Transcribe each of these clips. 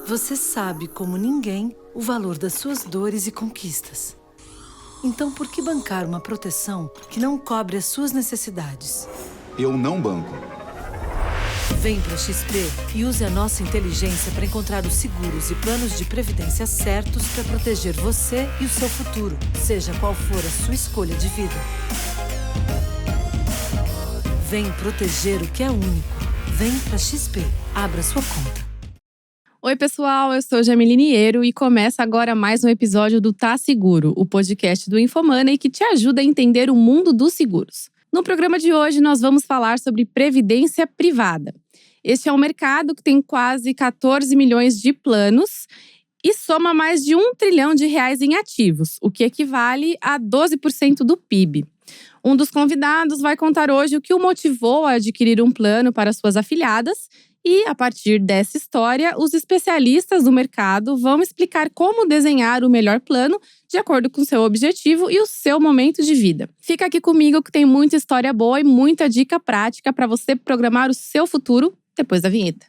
Você sabe como ninguém o valor das suas dores e conquistas. Então, por que bancar uma proteção que não cobre as suas necessidades? Eu não banco. Vem para a XP e use a nossa inteligência para encontrar os seguros e planos de previdência certos para proteger você e o seu futuro, seja qual for a sua escolha de vida. Vem proteger o que é único. Vem para a XP. Abra sua conta. Oi, pessoal, eu sou Jamile Niero e começa agora mais um episódio do Tá Seguro, o podcast do InfoMoney que te ajuda a entender o mundo dos seguros. No programa de hoje, nós vamos falar sobre previdência privada. Este é um mercado que tem quase 14 milhões de planos e soma mais de R$1 trilhão em ativos, o que equivale a 12% do PIB. Um dos convidados vai contar hoje o que o motivou a adquirir um plano para suas afiliadas. E, a partir dessa história, os especialistas do mercado vão explicar como desenhar o melhor plano de acordo com o seu objetivo e o seu momento de vida. Fica aqui comigo que tem muita história boa e muita dica prática para você programar o seu futuro depois da vinheta.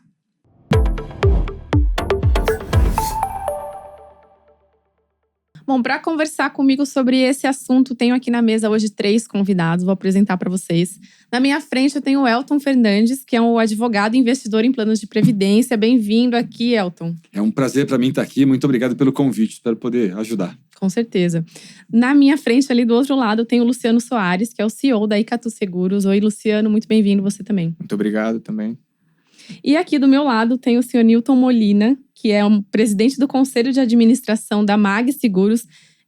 Bom, para conversar comigo sobre esse assunto, tenho aqui na mesa hoje 3 convidados, vou apresentar para vocês. Na minha frente eu tenho o Elton Fernandes, que é um advogado e investidor em planos de previdência. Bem-vindo aqui, Elton. É um prazer para mim estar aqui, muito obrigado pelo convite, espero poder ajudar. Com certeza. Na minha frente, ali do outro lado, eu tenho o Luciano Soares, que é o CEO da Icatu Seguros. Oi, Luciano, muito bem-vindo, você também. Muito obrigado também. E aqui do meu lado tem o senhor Nilton Molina, que é o presidente do Conselho de Administração da MAG Seguros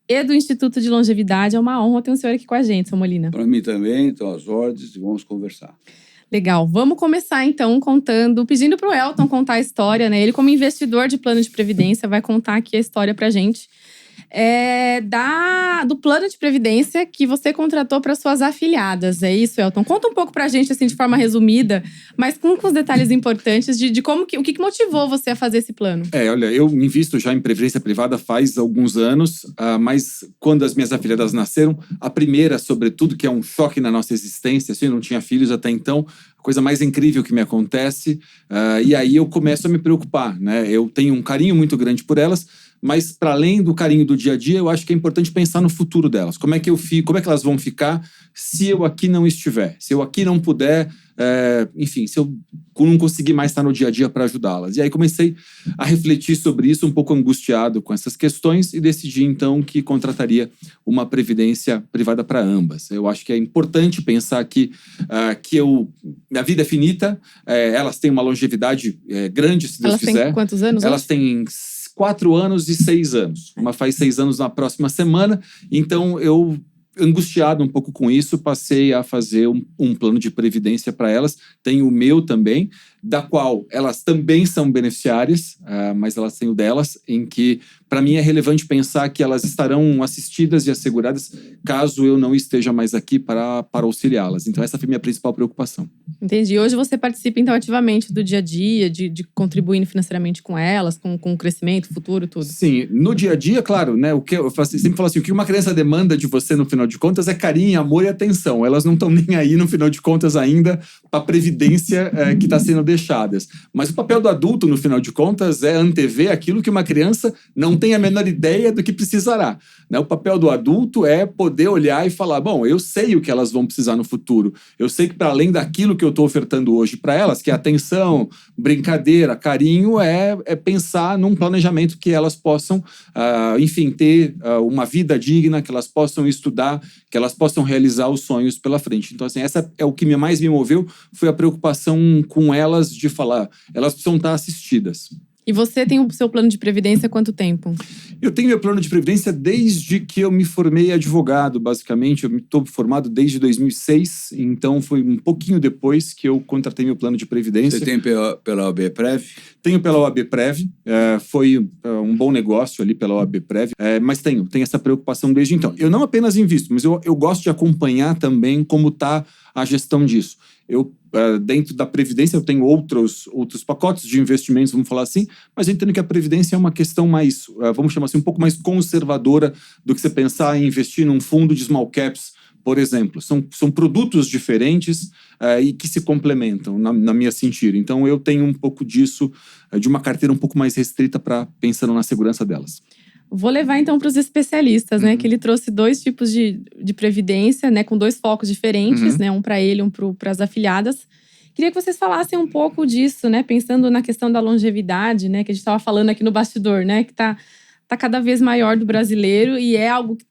e do Instituto de Longevidade. É uma honra ter o senhor aqui com a gente, senhor Molina. Para mim também, então às ordens e vamos conversar. Legal, vamos começar então pedindo para o Elton contar a história, né? Ele como investidor de plano de previdência vai contar aqui a história pra gente. Do plano de previdência que você contratou para suas afiliadas. É isso, Elton? Conta um pouco pra gente, assim, de forma resumida, mas com os detalhes importantes de como o que motivou você a fazer esse plano. Olha, eu invisto já em previdência privada faz alguns anos, mas quando as minhas afiliadas nasceram, a primeira, sobretudo, que é um choque na nossa existência, assim, eu não tinha filhos até então, a coisa mais incrível que me acontece, e aí eu começo a me preocupar, né? Eu tenho um carinho muito grande por elas, mas para além do carinho do dia a dia, eu acho que é importante pensar no futuro delas. Como é que elas vão ficar se eu aqui não estiver? Se eu aqui não puder, enfim, se eu não conseguir mais estar no dia a dia para ajudá-las. E aí comecei a refletir sobre isso, um pouco angustiado com essas questões, e decidi então que contrataria uma previdência privada para ambas. Eu acho que é importante pensar que minha vida é finita, elas têm uma longevidade grande, se Deus quiser. Elas têm quantos anos? Elas têm 4 anos e 6 anos. Uma faz 6 anos na próxima semana. Então, eu, angustiado um pouco com isso, passei a fazer um plano de previdência para elas. Tenho o meu também, da qual elas também são beneficiárias, mas elas têm o delas, em que, para mim, é relevante pensar que elas estarão assistidas e asseguradas caso eu não esteja mais aqui para auxiliá-las. Então, essa foi a minha principal preocupação. Entendi. Hoje você participa, então, ativamente do dia a dia, de contribuindo financeiramente com elas, com o crescimento, futuro, tudo. Sim, no dia a dia, claro, né? O que eu sempre falo assim, o que uma criança demanda de você, no final de contas, é carinho, amor e atenção. Elas não estão nem aí, no final de contas, ainda para a previdência que está sendo deixadas. Mas o papel do adulto, no final de contas, é antever aquilo que uma criança não tem a menor ideia do que precisará. Né? O papel do adulto é poder olhar e falar, bom, eu sei o que elas vão precisar no futuro. Eu sei que, para além daquilo que eu estou ofertando hoje para elas, que é atenção, brincadeira, carinho, é pensar num planejamento que elas possam, enfim, ter uma vida digna, que elas possam estudar, que elas possam realizar os sonhos pela frente. Então, assim, essa é o que mais me moveu, foi a preocupação com elas de falar, elas precisam estar assistidas. E você tem o seu plano de previdência há quanto tempo? Eu tenho meu plano de previdência desde que eu me formei advogado, basicamente. Eu estou formado desde 2006, então foi um pouquinho depois que eu contratei meu plano de previdência. Você tem pela OAB Prev? Tenho pela OAB Prev, foi um bom negócio ali pela OAB Prev, mas tenho essa preocupação desde então. Eu não apenas invisto, mas eu gosto de acompanhar também como está a gestão disso. Dentro da Previdência eu tenho outros pacotes de investimentos, vamos falar assim, mas eu entendo que a Previdência é uma questão mais, vamos chamar assim, um pouco mais conservadora do que você pensar em investir num fundo de small caps, por exemplo. São produtos diferentes e que se complementam, na minha sentir. Então, eu tenho um pouco disso, de uma carteira um pouco mais restrita pensando na segurança delas. Vou levar então para os especialistas, né? Que ele trouxe 2 tipos de previdência, né? Com 2 focos diferentes, né? Um para ele, um para as afiliadas. Queria que vocês falassem um pouco disso, né? Pensando na questão da longevidade, né? Que a gente estava falando aqui no bastidor, né? Que tá cada vez maior do brasileiro e é algo que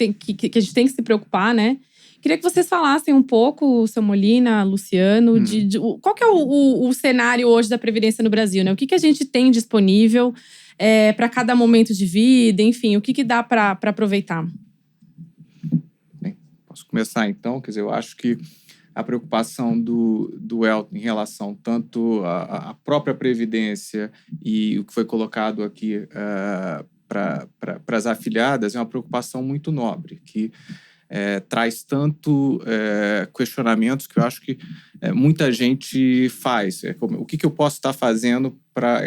a gente tem que se preocupar, né? Queria que vocês falassem um pouco, seu Molina, Luciano, qual que é o cenário hoje da Previdência no Brasil, né? O que a gente tem disponível para cada momento de vida, enfim, o que dá para aproveitar? Bem, posso começar então? Quer dizer, eu acho que a preocupação do Elton em relação tanto à própria Previdência e o que foi colocado aqui para as afiliadas é uma preocupação muito nobre, que traz tanto questionamentos que eu acho que muita gente faz. O que eu posso estar fazendo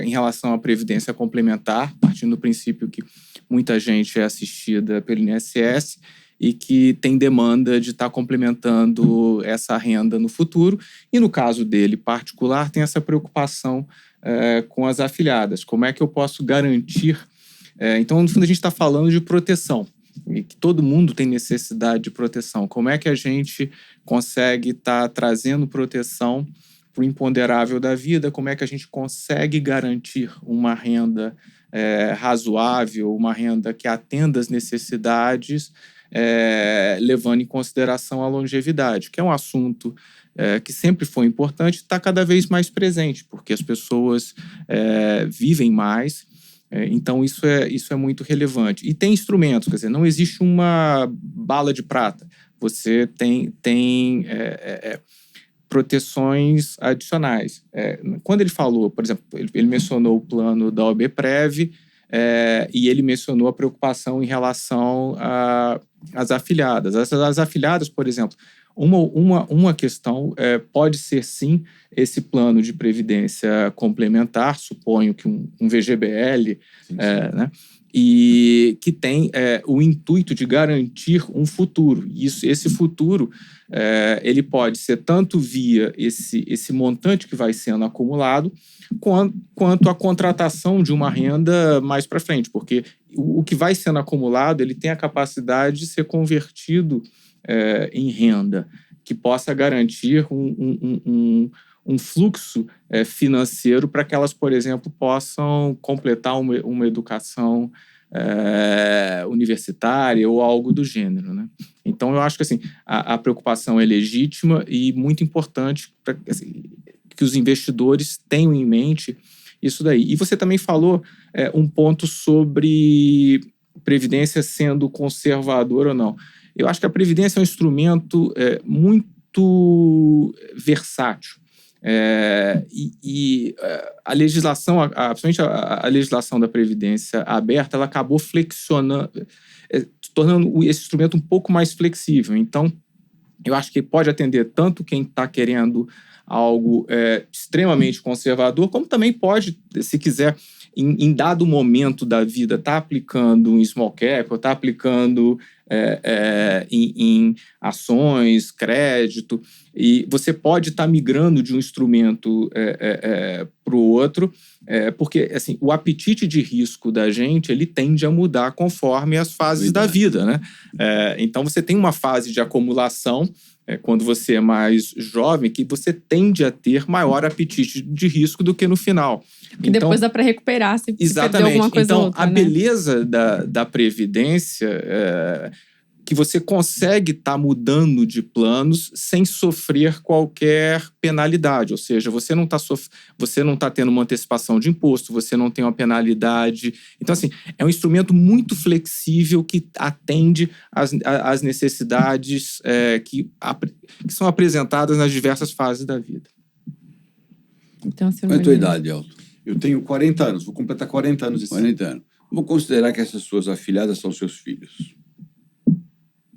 em relação à previdência complementar, partindo do princípio que muita gente é assistida pelo INSS e que tem demanda de estar complementando essa renda no futuro. E no caso dele particular, tem essa preocupação com as afiliadas. Como é que eu posso garantir? Então, no fundo, a gente está falando de proteção. E que todo mundo tem necessidade de proteção. Como é que a gente consegue estar trazendo proteção para o imponderável da vida? Como é que a gente consegue garantir uma renda razoável, uma renda que atenda às necessidades, levando em consideração a longevidade, que é um assunto que sempre foi importante e está cada vez mais presente, porque as pessoas vivem mais. Então, isso é muito relevante. E tem instrumentos, quer dizer, não existe uma bala de prata. Você tem proteções adicionais. Quando ele falou, por exemplo, ele mencionou o plano da OBPrev e ele mencionou a preocupação em relação às afiliadas. As afiliadas, por exemplo, uma questão pode ser, sim, esse plano de previdência complementar, suponho que um VGBL, sim. Né? E que tem o intuito de garantir um futuro. Esse futuro ele pode ser tanto via esse montante que vai sendo acumulado, quanto a contratação de uma renda mais para frente, porque o que vai sendo acumulado ele tem a capacidade de ser convertido em renda, que possa garantir um fluxo financeiro para que elas, por exemplo, possam completar uma educação universitária ou algo do gênero, né? Então, eu acho que assim, a preocupação é legítima e muito importante para que os investidores tenham em mente isso daí. E você também falou um ponto sobre previdência sendo conservadora ou não. Eu acho que a previdência é um instrumento muito versátil. A legislação, principalmente a legislação da previdência aberta, ela acabou flexionando, tornando esse instrumento um pouco mais flexível. Então, eu acho que pode atender tanto quem está querendo algo extremamente conservador, como também pode, se quiser, em dado momento da vida, estar aplicando um small cap, ou estar aplicando em ações, crédito, e você pode estar migrando de um instrumento para o outro, porque assim, o apetite de risco da gente ele tende a mudar conforme as fases da vida, né? Então, você tem uma fase de acumulação, quando você é mais jovem, que você tende a ter maior apetite de risco do que no final. Que então, depois dá para recuperar se perder alguma coisa ou outra, a beleza da Previdência que você consegue estar mudando de planos sem sofrer qualquer penalidade. Ou seja, você não está tendo uma antecipação de imposto, você não tem uma penalidade. Então, assim, é um instrumento muito flexível que atende às necessidades que são apresentadas nas diversas fases da vida. Então, qual é a tua idade, Elton? Eu tenho 40 anos, vou completar 40 anos esse ano. 40 anos. Vou considerar que essas suas afiliadas são seus filhos.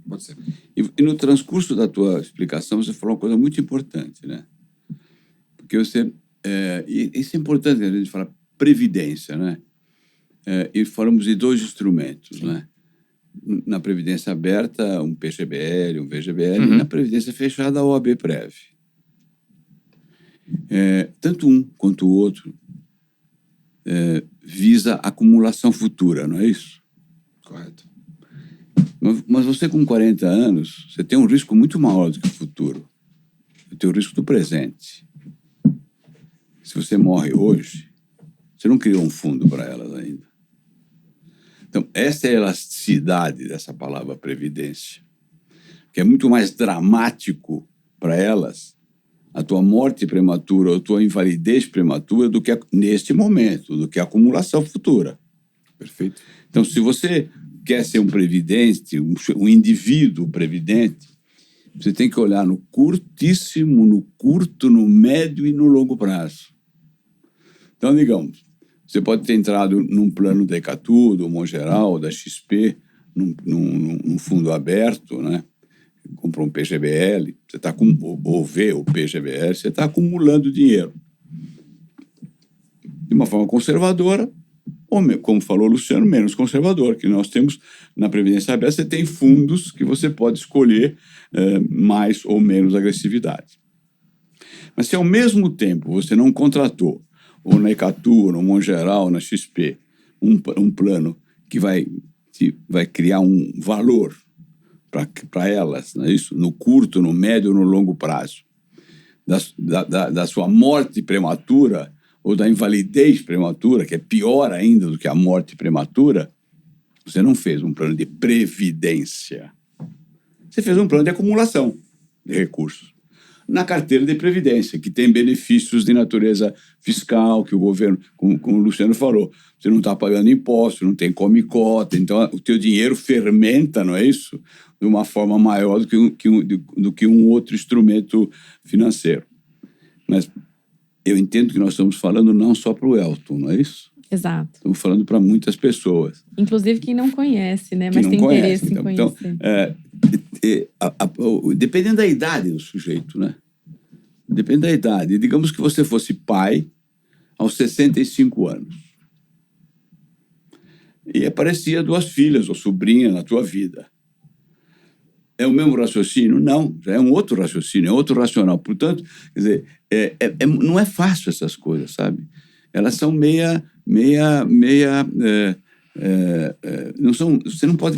Pode ser. E no transcurso da tua explicação, você falou uma coisa muito importante, né? Porque você... isso é importante, a gente fala previdência, né? E falamos de 2 instrumentos, né? na Previdência Aberta, um PGBL, um VGBL, e na Previdência Fechada, a OAB-Prev. Tanto um quanto o outro visa acumulação futura, não é isso? Correto. Mas você com 40 anos, você tem um risco muito maior do que o futuro. Você tem o risco do presente. Se você morre hoje, você não criou um fundo para elas ainda. Então, essa é a elasticidade dessa palavra previdência, que é muito mais dramático para elas a tua morte prematura ou a tua invalidez prematura do que neste momento, do que a acumulação futura. Perfeito. Então, se você quer ser um previdente, um indivíduo previdente, você tem que olhar no curtíssimo, no curto, no médio e no longo prazo. Então, digamos, você pode ter entrado num plano da Ecatu, do Mongeral, da XP, num fundo aberto, né? Comprou um PGBL, você está ou vê o PGBL, você está acumulando dinheiro. De uma forma conservadora, ou, como falou o Luciano, menos conservador, que nós temos na Previdência Aberta, você tem fundos que você pode escolher mais ou menos agressividade. Mas se ao mesmo tempo você não contratou, ou na Ecatu, no Mongeral, na XP, um plano que vai criar um valor para elas, não é isso? No curto, no médio ou no longo prazo, da sua morte prematura ou da invalidez prematura, que é pior ainda do que a morte prematura, você não fez um plano de previdência. Você fez um plano de acumulação de recursos na carteira de previdência, que tem benefícios de natureza fiscal, que o governo, como o Luciano falou, você não está pagando imposto, não tem come-cota, então o teu dinheiro fermenta, não é isso? De uma forma maior do que um outro instrumento financeiro. Mas eu entendo que nós estamos falando não só para o Elton, não é isso? Exato. Estamos falando para muitas pessoas. Inclusive quem não conhece, né? Quem Mas não tem conhece. interesse em conhecer. Dependendo da idade do sujeito, né? Depende da idade. Digamos que você fosse pai aos 65 anos. E aparecia 2 filhas ou sobrinha na tua vida. É o mesmo raciocínio? Não, já é um outro raciocínio, é outro racional. Portanto, quer dizer, não é fácil essas coisas, sabe? Elas são não são, você não pode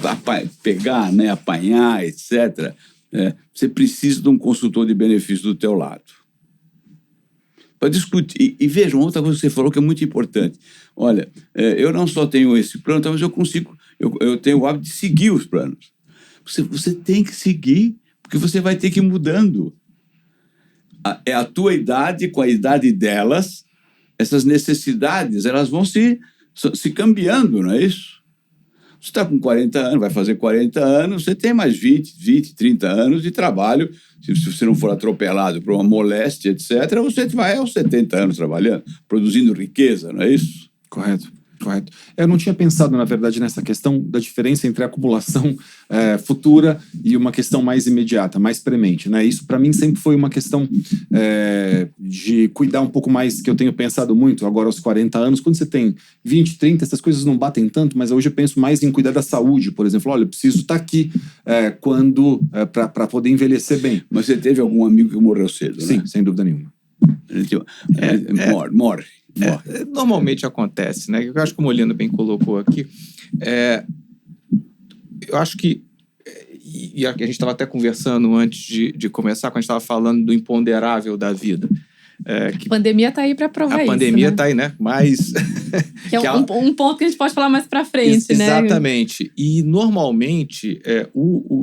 pegar, né, apanhar, etc. Você precisa de um consultor de benefício do teu lado para discutir. E vejam, outra coisa que você falou que é muito importante. Olha, eu não só tenho esse plano, mas eu tenho o hábito de seguir os planos. Você tem que seguir, porque você vai ter que ir mudando. É a tua idade com a idade delas, essas necessidades, elas vão se cambiando, não é isso? Você está com 40 anos, vai fazer 40 anos, você tem mais 20, 30 anos de trabalho. Se você não for atropelado por uma moléstia, etc., você vai aos 70 anos trabalhando, produzindo riqueza, não é isso? Correto. Eu não tinha pensado, na verdade, nessa questão da diferença entre a acumulação futura e uma questão mais imediata, mais premente, né? Isso, para mim, sempre foi uma questão de cuidar um pouco mais, que eu tenho pensado muito agora aos 40 anos. Quando você tem 20, 30, essas coisas não batem tanto, mas hoje eu penso mais em cuidar da saúde, por exemplo. Olha, eu preciso estar aqui para poder envelhecer bem. Mas você teve algum amigo que morreu cedo, né? Sim, sem dúvida nenhuma. Morre. Normalmente acontece, né? Eu acho que o Molino bem colocou aqui. Eu acho que, e a gente estava até conversando antes de começar, quando a gente estava falando do imponderável da vida. A pandemia está aí para provar isso. A pandemia está aí, né? Mas que é um ponto que a gente pode falar mais para frente, né? Exatamente. E normalmente,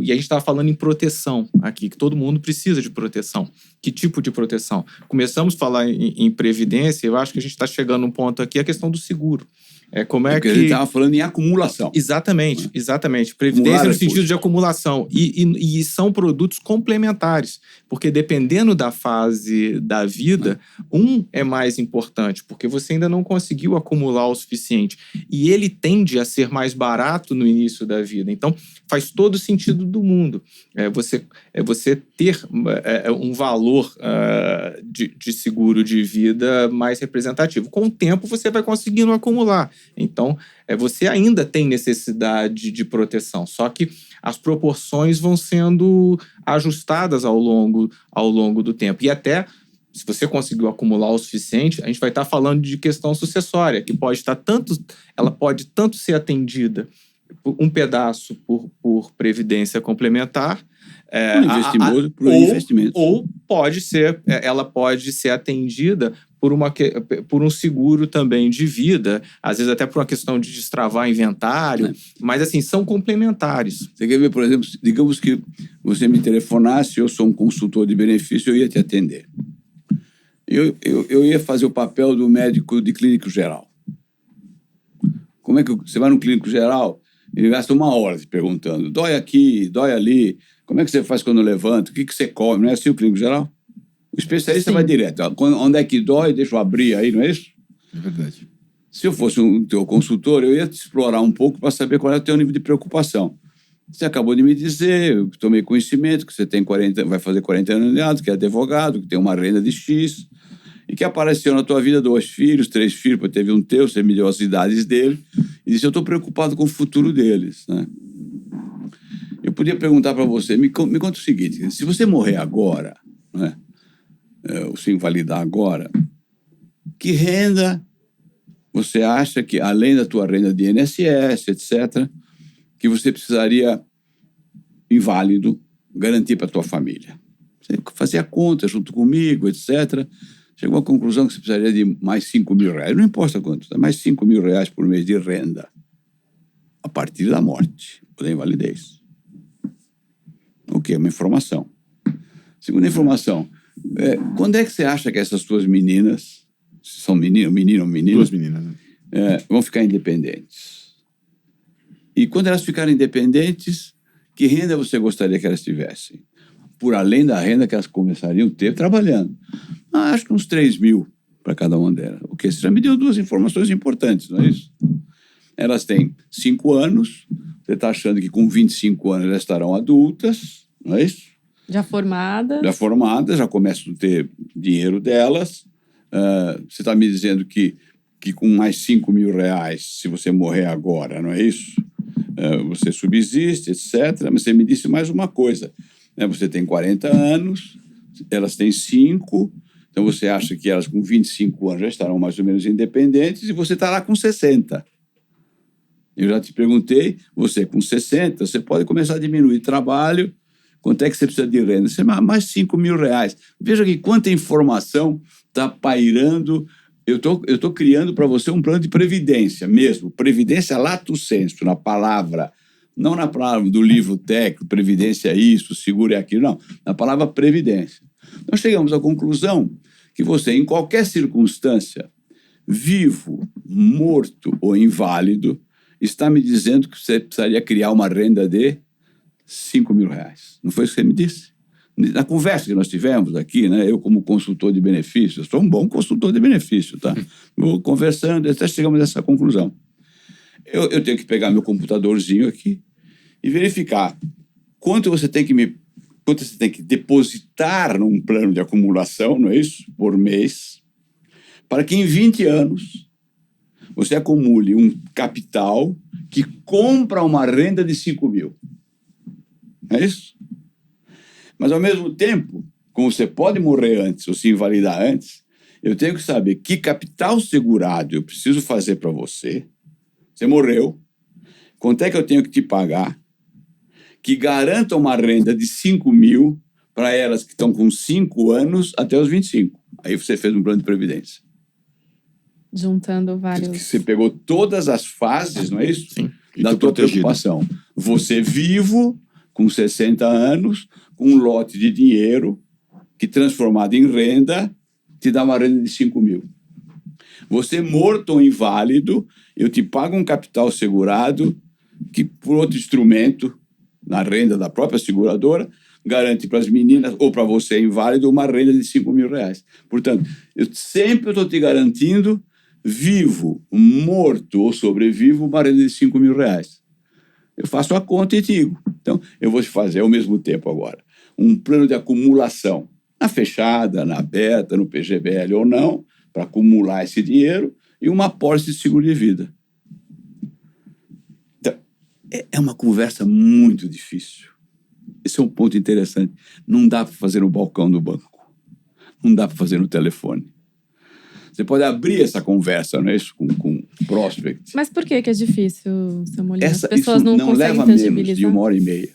e a gente estava falando em proteção aqui, que todo mundo precisa de proteção. Que tipo de proteção? Começamos a falar em previdência, eu acho que a gente está chegando num ponto aqui, a questão do seguro. Porque a gente estava falando em acumulação. Exatamente. Previdência no sentido de acumulação. E são produtos complementares. Porque dependendo da fase da vida, um é mais importante, porque você ainda não conseguiu acumular o suficiente. E ele tende a ser mais barato no início da vida. Então, faz todo o sentido do mundo. Você ter um valor de seguro de vida mais representativo. Com o tempo, você vai conseguindo acumular. Então, você ainda tem necessidade de proteção, só que as proporções vão sendo ajustadas ao longo do tempo. E até, se você conseguiu acumular o suficiente, a gente vai estar falando de questão sucessória, que ela pode tanto ser atendida um pedaço por previdência complementar, investimento. Ou ela pode ser atendida por um seguro também de vida, às vezes até por uma questão de destravar inventário, mas assim, são complementares. Você quer ver, por exemplo, digamos que você me telefonasse, eu sou um consultor de benefício, eu ia te atender. Eu ia fazer o papel do médico de clínico geral. Como é que você vai no clínico geral, ele gasta 1 hora te perguntando, dói aqui, dói ali, como é que você faz quando levanta, o que você come, não é assim o clínico geral? O especialista vai direto, onde é que dói, deixa eu abrir aí, não é isso? É verdade. Se eu fosse um teu consultor, eu ia te explorar um pouco para saber qual é o teu nível de preocupação. Você acabou de me dizer, eu tomei conhecimento que você tem vai fazer 40 anos de idade, que é advogado, que tem uma renda de X, e que apareceu na tua vida 2 filhos, 3 filhos, porque teve um teu, você me deu as idades dele, e disse, eu estou preocupado com o futuro deles, né? Eu podia perguntar para você, me conta o seguinte, se você morrer agora, né, ou se invalidar agora, que renda você acha que, além da tua renda de INSS, etc., que você precisaria, inválido, garantir para a tua família? Você fazia a conta junto comigo, etc., chegou à conclusão que você precisaria de mais 5 mil reais. Não importa quanto, mais 5 mil reais por mês de renda a partir da morte ou da invalidez. O quê? Uma informação. Segunda informação, quando é que você acha que essas tuas meninas, são menino ou menina? 2 meninas, né? Vão ficar independentes? E quando elas ficarem independentes, que renda você gostaria que elas tivessem? Por além da renda que elas começariam a ter trabalhando. Acho que uns 3 mil para cada uma delas. O que? Você já me deu 2 informações importantes, não é isso? Elas têm 5 anos, você está achando que com 25 anos elas estarão adultas, não é isso? Já formadas. Já começam a ter dinheiro delas. Você está me dizendo que com mais 5 mil reais, se você morrer agora, não é isso? Você subsiste, etc. Mas você me disse mais uma coisa. Você tem 40 anos, elas têm 5, então você acha que elas com 25 anos já estarão mais ou menos independentes e você está lá com 60. Eu já te perguntei, você com 60, você pode começar a diminuir trabalho, quanto é que você precisa de renda? Você mais 5 mil reais. Veja aqui quanta informação está pairando. Eu tô criando para você um plano de previdência mesmo, previdência lato sensu, na palavra. Não na palavra do livro técnico, previdência é isso, seguro é aquilo, não. Na palavra previdência. Nós chegamos à conclusão que você, em qualquer circunstância, vivo, morto ou inválido, está me dizendo que você precisaria criar uma renda de 5 mil reais. Não foi isso que você me disse? Na conversa que nós tivemos aqui, né, eu como consultor de benefícios, sou um bom consultor de benefícios, tá? Vou conversando, até chegamos a essa conclusão. Eu tenho que pegar meu computadorzinho aqui e verificar quanto você tem que depositar num plano de acumulação, não é isso? Por mês, para que em 20 anos você acumule um capital que compra uma renda de 5 mil. É isso? Mas, ao mesmo tempo, como você pode morrer antes ou se invalidar antes, eu tenho que saber que capital segurado eu preciso fazer para você. Você morreu, quanto é que eu tenho que te pagar, que garanta uma renda de 5 mil para elas que estão com 5 anos até os 25. Aí você fez um plano de previdência. Juntando vários... Você pegou todas as fases, não é isso? Sim. Da tua preocupação. Você vivo, com 60 anos, com um lote de dinheiro que, transformado em renda, te dá uma renda de 5 mil. Você morto ou inválido, eu te pago um capital segurado que, por outro instrumento, na renda da própria seguradora, garante para as meninas, ou para você inválido, uma renda de 5 mil reais. Portanto, eu sempre estou te garantindo, vivo, morto ou sobrevivo, uma renda de 5 mil reais. Eu faço a conta e te digo. Então, eu vou te fazer ao mesmo tempo agora um plano de acumulação, na fechada, na aberta, no PGBL ou não, para acumular esse dinheiro, e uma apólice de seguro de vida. É uma conversa muito difícil. Esse é um ponto interessante. Não dá para fazer no balcão do banco. Não dá para fazer no telefone. Você pode abrir essa conversa, não é isso? Com prospect. Mas por que é difícil, seu Molina? As pessoas isso não conseguem leva menos tangibilizar? de 1h30.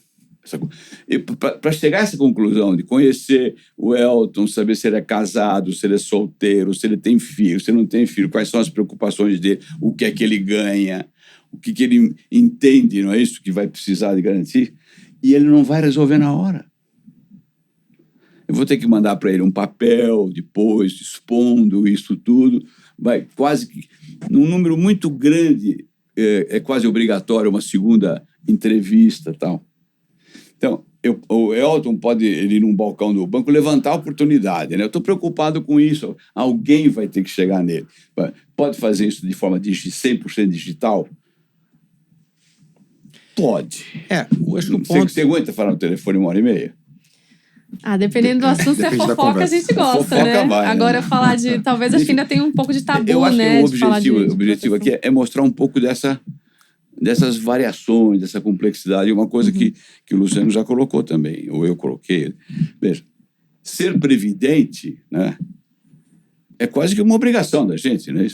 Para chegar a essa conclusão de conhecer o Elton, saber se ele é casado, se ele é solteiro, se ele tem filho, se ele não tem filho, quais são as preocupações dele, o que é que ele ganha, o que ele entende, não é isso que vai precisar de garantir, e ele não vai resolver na hora. Eu vou ter que mandar para ele um papel depois, expondo isso tudo. Vai quase que, num número muito grande, é quase obrigatório uma segunda entrevista e tal. Então, o Elton pode ir num balcão do banco levantar a oportunidade, né? Eu estou preocupado com isso. Alguém vai ter que chegar nele. Pode fazer isso de forma 100% digital? Pode. Eu acho que o ponto... Você aguenta falar no telefone 1h30? Dependendo do assunto, se é Depende da fofoca, a conversa. gente gosta, Fofoca né? vai, né? Agora, falar de... Talvez acho que ainda tem um pouco de tabu, Eu acho né? que o objetivo aqui é mostrar um pouco dessas variações, dessa complexidade. Uma coisa que o Luciano já colocou também, ou eu coloquei. Veja, ser previdente, né, é quase que uma obrigação da gente, né?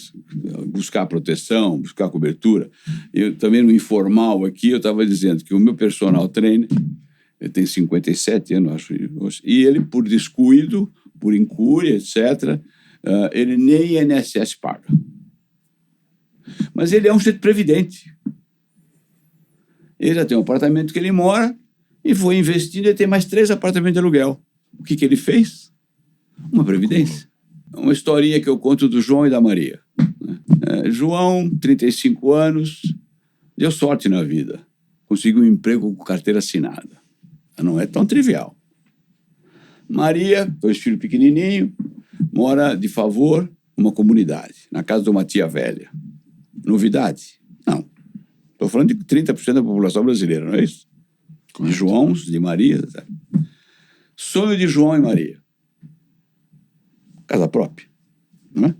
Buscar proteção, buscar cobertura. Eu também no informal aqui, eu estava dizendo que o meu personal trainer, ele tem 57 anos, acho, e ele, por descuido, por incúria, etc., ele nem INSS paga. Mas ele é um sujeito previdente. Ele já tem um apartamento que ele mora e foi investindo e tem mais 3 apartamentos de aluguel. O que ele fez? Uma previdência. Uma historinha que eu conto do João e da Maria. João, 35 anos, deu sorte na vida. Conseguiu um emprego com carteira assinada. Não é tão trivial. Maria, 2 filhos pequenininhos, mora de favor numa comunidade, na casa de uma tia velha. Novidade? Não. Estou falando de 30% da população brasileira, não é isso? De Joãos, de Maria. Tá? Sonho de João e Maria. Casa própria. Não é?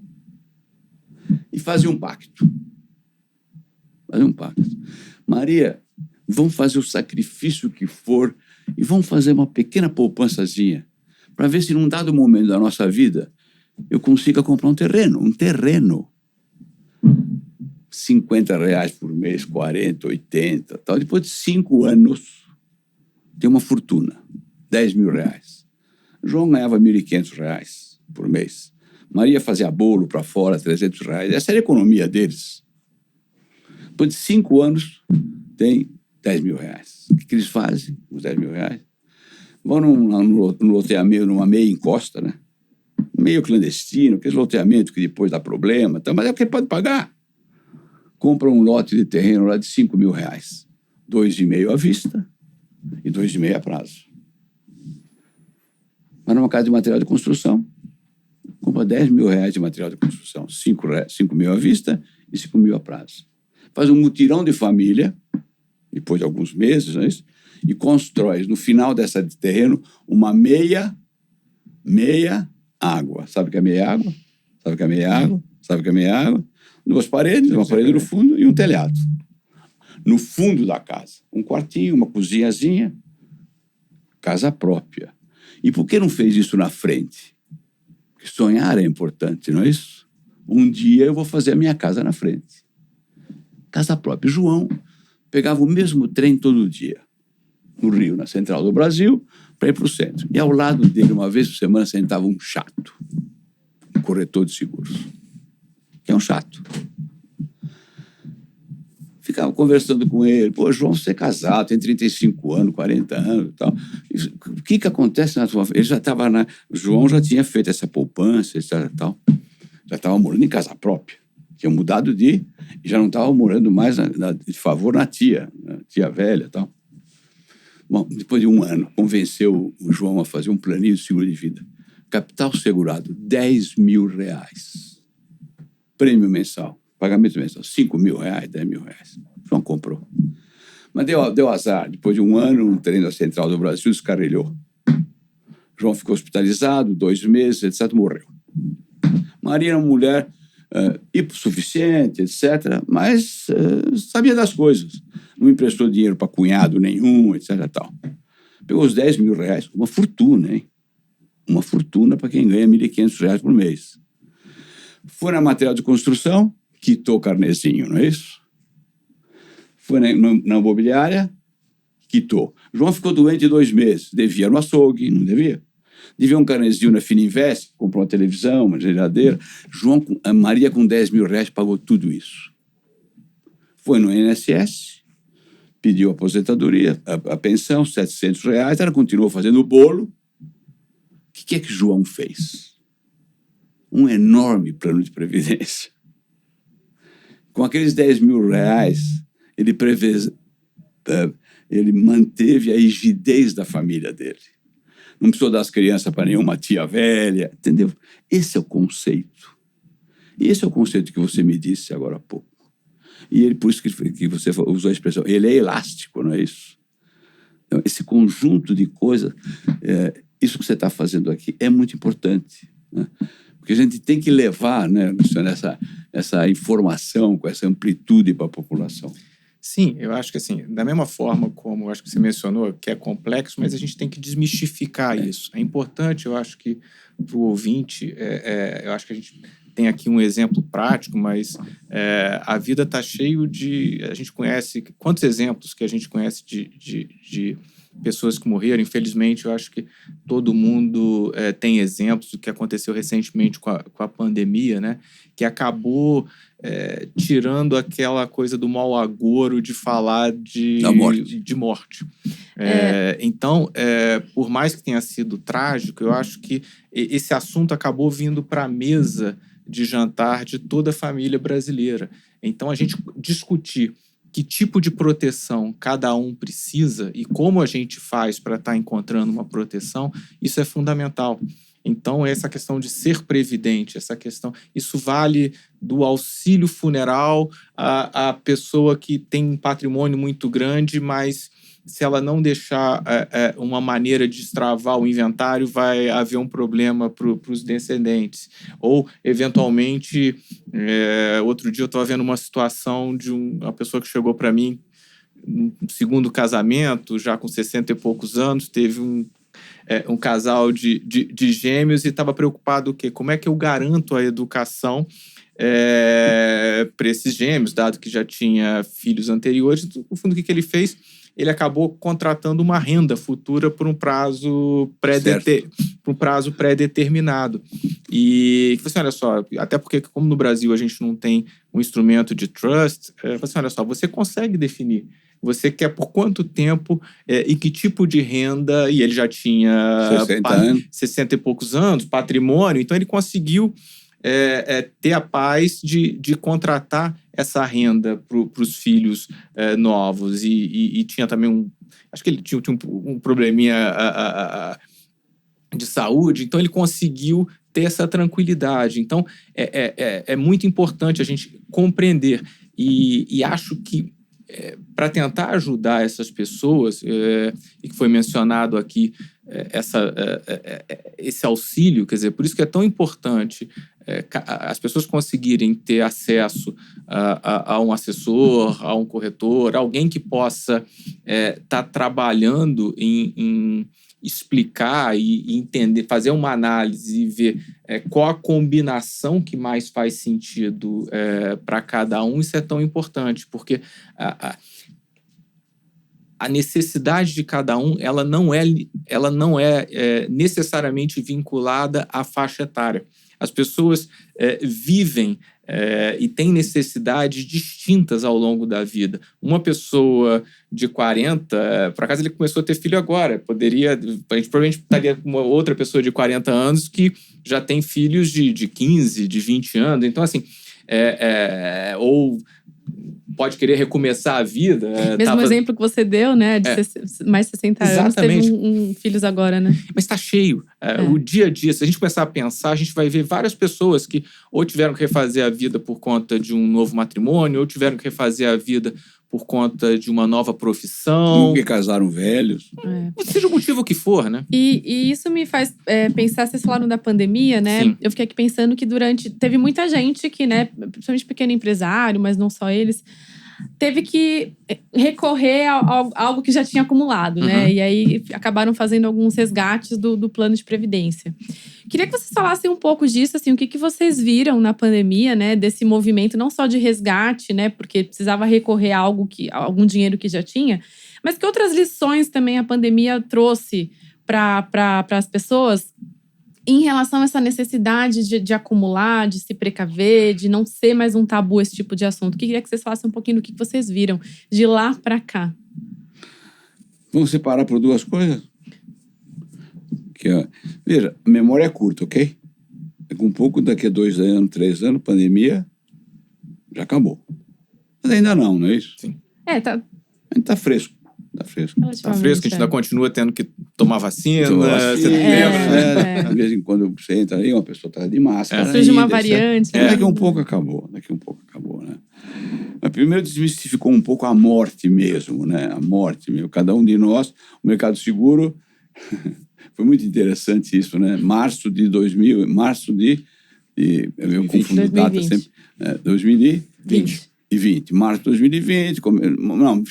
E fazem um pacto. Maria, vamos fazer o sacrifício que for e vamos fazer uma pequena poupançazinha para ver se num dado momento da nossa vida eu consiga comprar um terreno. R$50 por mês, 40, 80, tal. Depois de 5 anos, tem uma fortuna, R$10.000. João ganhava R$1.500 por mês. Maria fazia bolo para fora, R$300. Essa era a economia deles. Depois de 5 anos, tem R$10.000. O que eles fazem com os R$10.000? Vão no loteamento, numa meia encosta, né? Meio clandestino, aquele loteamento que depois dá problema, tá? Mas é o que ele pode pagar. Compra um lote de terreno lá de R$5.000. 2,5 à vista e 2,5 a prazo. Mas numa casa de material de construção, compra R$10.000 de material de construção. 5.000 à vista e 5.000 a prazo. Faz um mutirão de família, depois de alguns meses, não é isso? E constrói, no final dessa de terreno, uma meia água. Sabe o que é meia água? Sabe o que é meia água? Sabe o que é meia água? 2 paredes, uma parede no fundo e um telhado. No fundo da casa, um quartinho, uma cozinhazinha, casa própria. E por que não fez isso na frente? Porque sonhar é importante, não é isso? Um dia eu vou fazer a minha casa na frente. Casa própria. João pegava o mesmo trem todo dia, no Rio, na Central do Brasil, para ir para o centro. E ao lado dele, uma vez por semana, sentava um chato, um corretor de seguros, que é um chato. Ficava conversando com ele. Pô, João, você é casado, tem 35 anos, 40 anos e tal. O que acontece na sua... Ele já estava na... João já tinha feito essa poupança, etc. Tal. Já estava morando em casa própria. Tinha mudado e já não estava morando mais de favor na tia velha e tal. Bom, depois de 1 ano, convenceu o João a fazer um planinho de seguro de vida. Capital segurado, R$10.000. Prêmio mensal. Pagamento mensal, R$5.000, R$10.000. João comprou. Mas deu azar. Depois de 1 ano, um trem da Central do Brasil descarrilhou. João ficou hospitalizado, 2 meses, etc. Morreu. Maria era uma mulher hipossuficiente, etc., mas sabia das coisas. Não emprestou dinheiro para cunhado nenhum, etc. Tal. Pegou os 10 mil reais, uma fortuna, hein? Uma fortuna para quem ganha R$1.500 por mês. Foi na material de construção, quitou o carnezinho, não é isso? Foi na imobiliária, quitou. João ficou doente 2 meses, devia no açougue, não devia? Devia um carnezinho na Fininvest, comprou uma televisão, uma geladeira. A Maria com 10 mil reais pagou tudo isso. Foi no INSS, pediu a aposentadoria, a pensão, R$700, ela continuou fazendo o bolo. O que é que João fez? Um enorme plano de previdência. Com aqueles 10 mil reais, ele manteve a rigidez da família dele. Não precisou dar as crianças para nenhuma tia velha, entendeu? Esse é o conceito. E esse é o conceito que você me disse agora há pouco. E ele, por isso que você usou a expressão, ele é elástico, não é isso? Então, esse conjunto de coisas, isso que você está fazendo aqui é muito importante, né? Porque a gente tem que levar, né, essa informação com essa amplitude para a população. Sim, eu acho que assim, da mesma forma como eu acho que você mencionou, que é complexo, mas a gente tem que desmistificar isso. É importante, eu acho que para o ouvinte, eu acho que a gente tem aqui um exemplo prático, mas a vida está cheio de... A gente conhece... Quantos exemplos que a gente conhece de pessoas que morreram? Infelizmente, eu acho que todo mundo tem exemplos do que aconteceu recentemente com a pandemia, né? Que acabou tirando aquela coisa do mau agouro de falar de morte. Então, por mais que tenha sido trágico, eu acho que esse assunto acabou vindo para a mesa de jantar de toda a família brasileira. Então, a gente discutir que tipo de proteção cada um precisa e como a gente faz para estar encontrando uma proteção, isso é fundamental. Então, essa questão de ser previdente, isso vale do auxílio funeral à pessoa que tem um patrimônio muito grande, mas se ela não deixar uma maneira de destravar o inventário, vai haver um problema para os descendentes. Ou, eventualmente, outro dia eu estava vendo uma situação de uma pessoa que chegou para mim no segundo casamento, já com 60 e poucos anos, teve um casal de gêmeos e estava preocupado o quê? Como é que eu garanto a educação para esses gêmeos, dado que já tinha filhos anteriores? No fundo, o que ele fez? Ele acabou contratando uma renda futura por um prazo pré-determinado. E assim, olha só, até porque como no Brasil a gente não tem um instrumento de trust, assim, olha só, você consegue definir. Você quer por quanto tempo e que tipo de renda, e ele já tinha 60 e poucos anos, patrimônio, então ele conseguiu ter a paz de contratar essa renda para os filhos novos. E tinha também acho que ele tinha um probleminha de saúde, então ele conseguiu ter essa tranquilidade. Então, é muito importante a gente compreender. E acho que para tentar ajudar essas pessoas, e que foi mencionado aqui, esse auxílio, quer dizer, por isso que é tão importante as pessoas conseguirem ter acesso a um assessor, a um corretor, alguém que possa estar trabalhando em explicar e entender, fazer uma análise e ver qual a combinação que mais faz sentido para cada um. Isso é tão importante, porque a necessidade de cada um ela não é necessariamente vinculada à faixa etária. As pessoas vivem e têm necessidades distintas ao longo da vida. Uma pessoa de 40, por acaso ele começou a ter filho agora, a gente provavelmente estaria com uma outra pessoa de 40 anos que já tem filhos de 15, de 20 anos. Então, assim, ou pode querer recomeçar a vida. Mesmo exemplo que você deu, né? De mais 60 anos, teve filhos agora, né? Mas está cheio. O dia a dia, se a gente começar a pensar, a gente vai ver várias pessoas que ou tiveram que refazer a vida por conta de um novo matrimônio, ou tiveram que refazer a vida por conta de uma nova profissão. Porque casaram velhos. Seja o motivo que for, né? E isso me faz pensar, vocês falaram da pandemia, né? Sim. Eu fiquei aqui pensando que teve muita gente que, né, principalmente pequeno empresário, mas não só eles, teve que recorrer a algo que já tinha acumulado, né? E aí acabaram fazendo alguns resgates do plano de previdência. Queria que vocês falassem um pouco disso, assim, o que vocês viram na pandemia, né? Desse movimento, não só de resgate, né? Porque precisava recorrer a algum dinheiro que já tinha, mas que outras lições também a pandemia trouxe para as pessoas em relação a essa necessidade de acumular, de se precaver, de não ser mais um tabu esse tipo de assunto. Queria que vocês falassem um pouquinho do que vocês viram de lá para cá. Vamos separar por duas coisas? Veja, a memória é curta, ok? Com um pouco, daqui a 2 anos, 3 anos, pandemia, já acabou. Mas ainda não é isso? Sim. Tá. A gente tá fresco. Tá fresco. Tá fresco, a gente ainda continua tendo que tomar vacina. Você lembra? De vez em quando você entra aí, uma pessoa tá de máscara. Surge uma variante. Daqui um pouco acabou, né? Mas primeiro desmistificou um pouco a morte mesmo, né? A morte mesmo. Cada um de nós, o mercado seguro, foi muito interessante isso, né? Março de eu confundo data sempre. 2020. Março de 2020,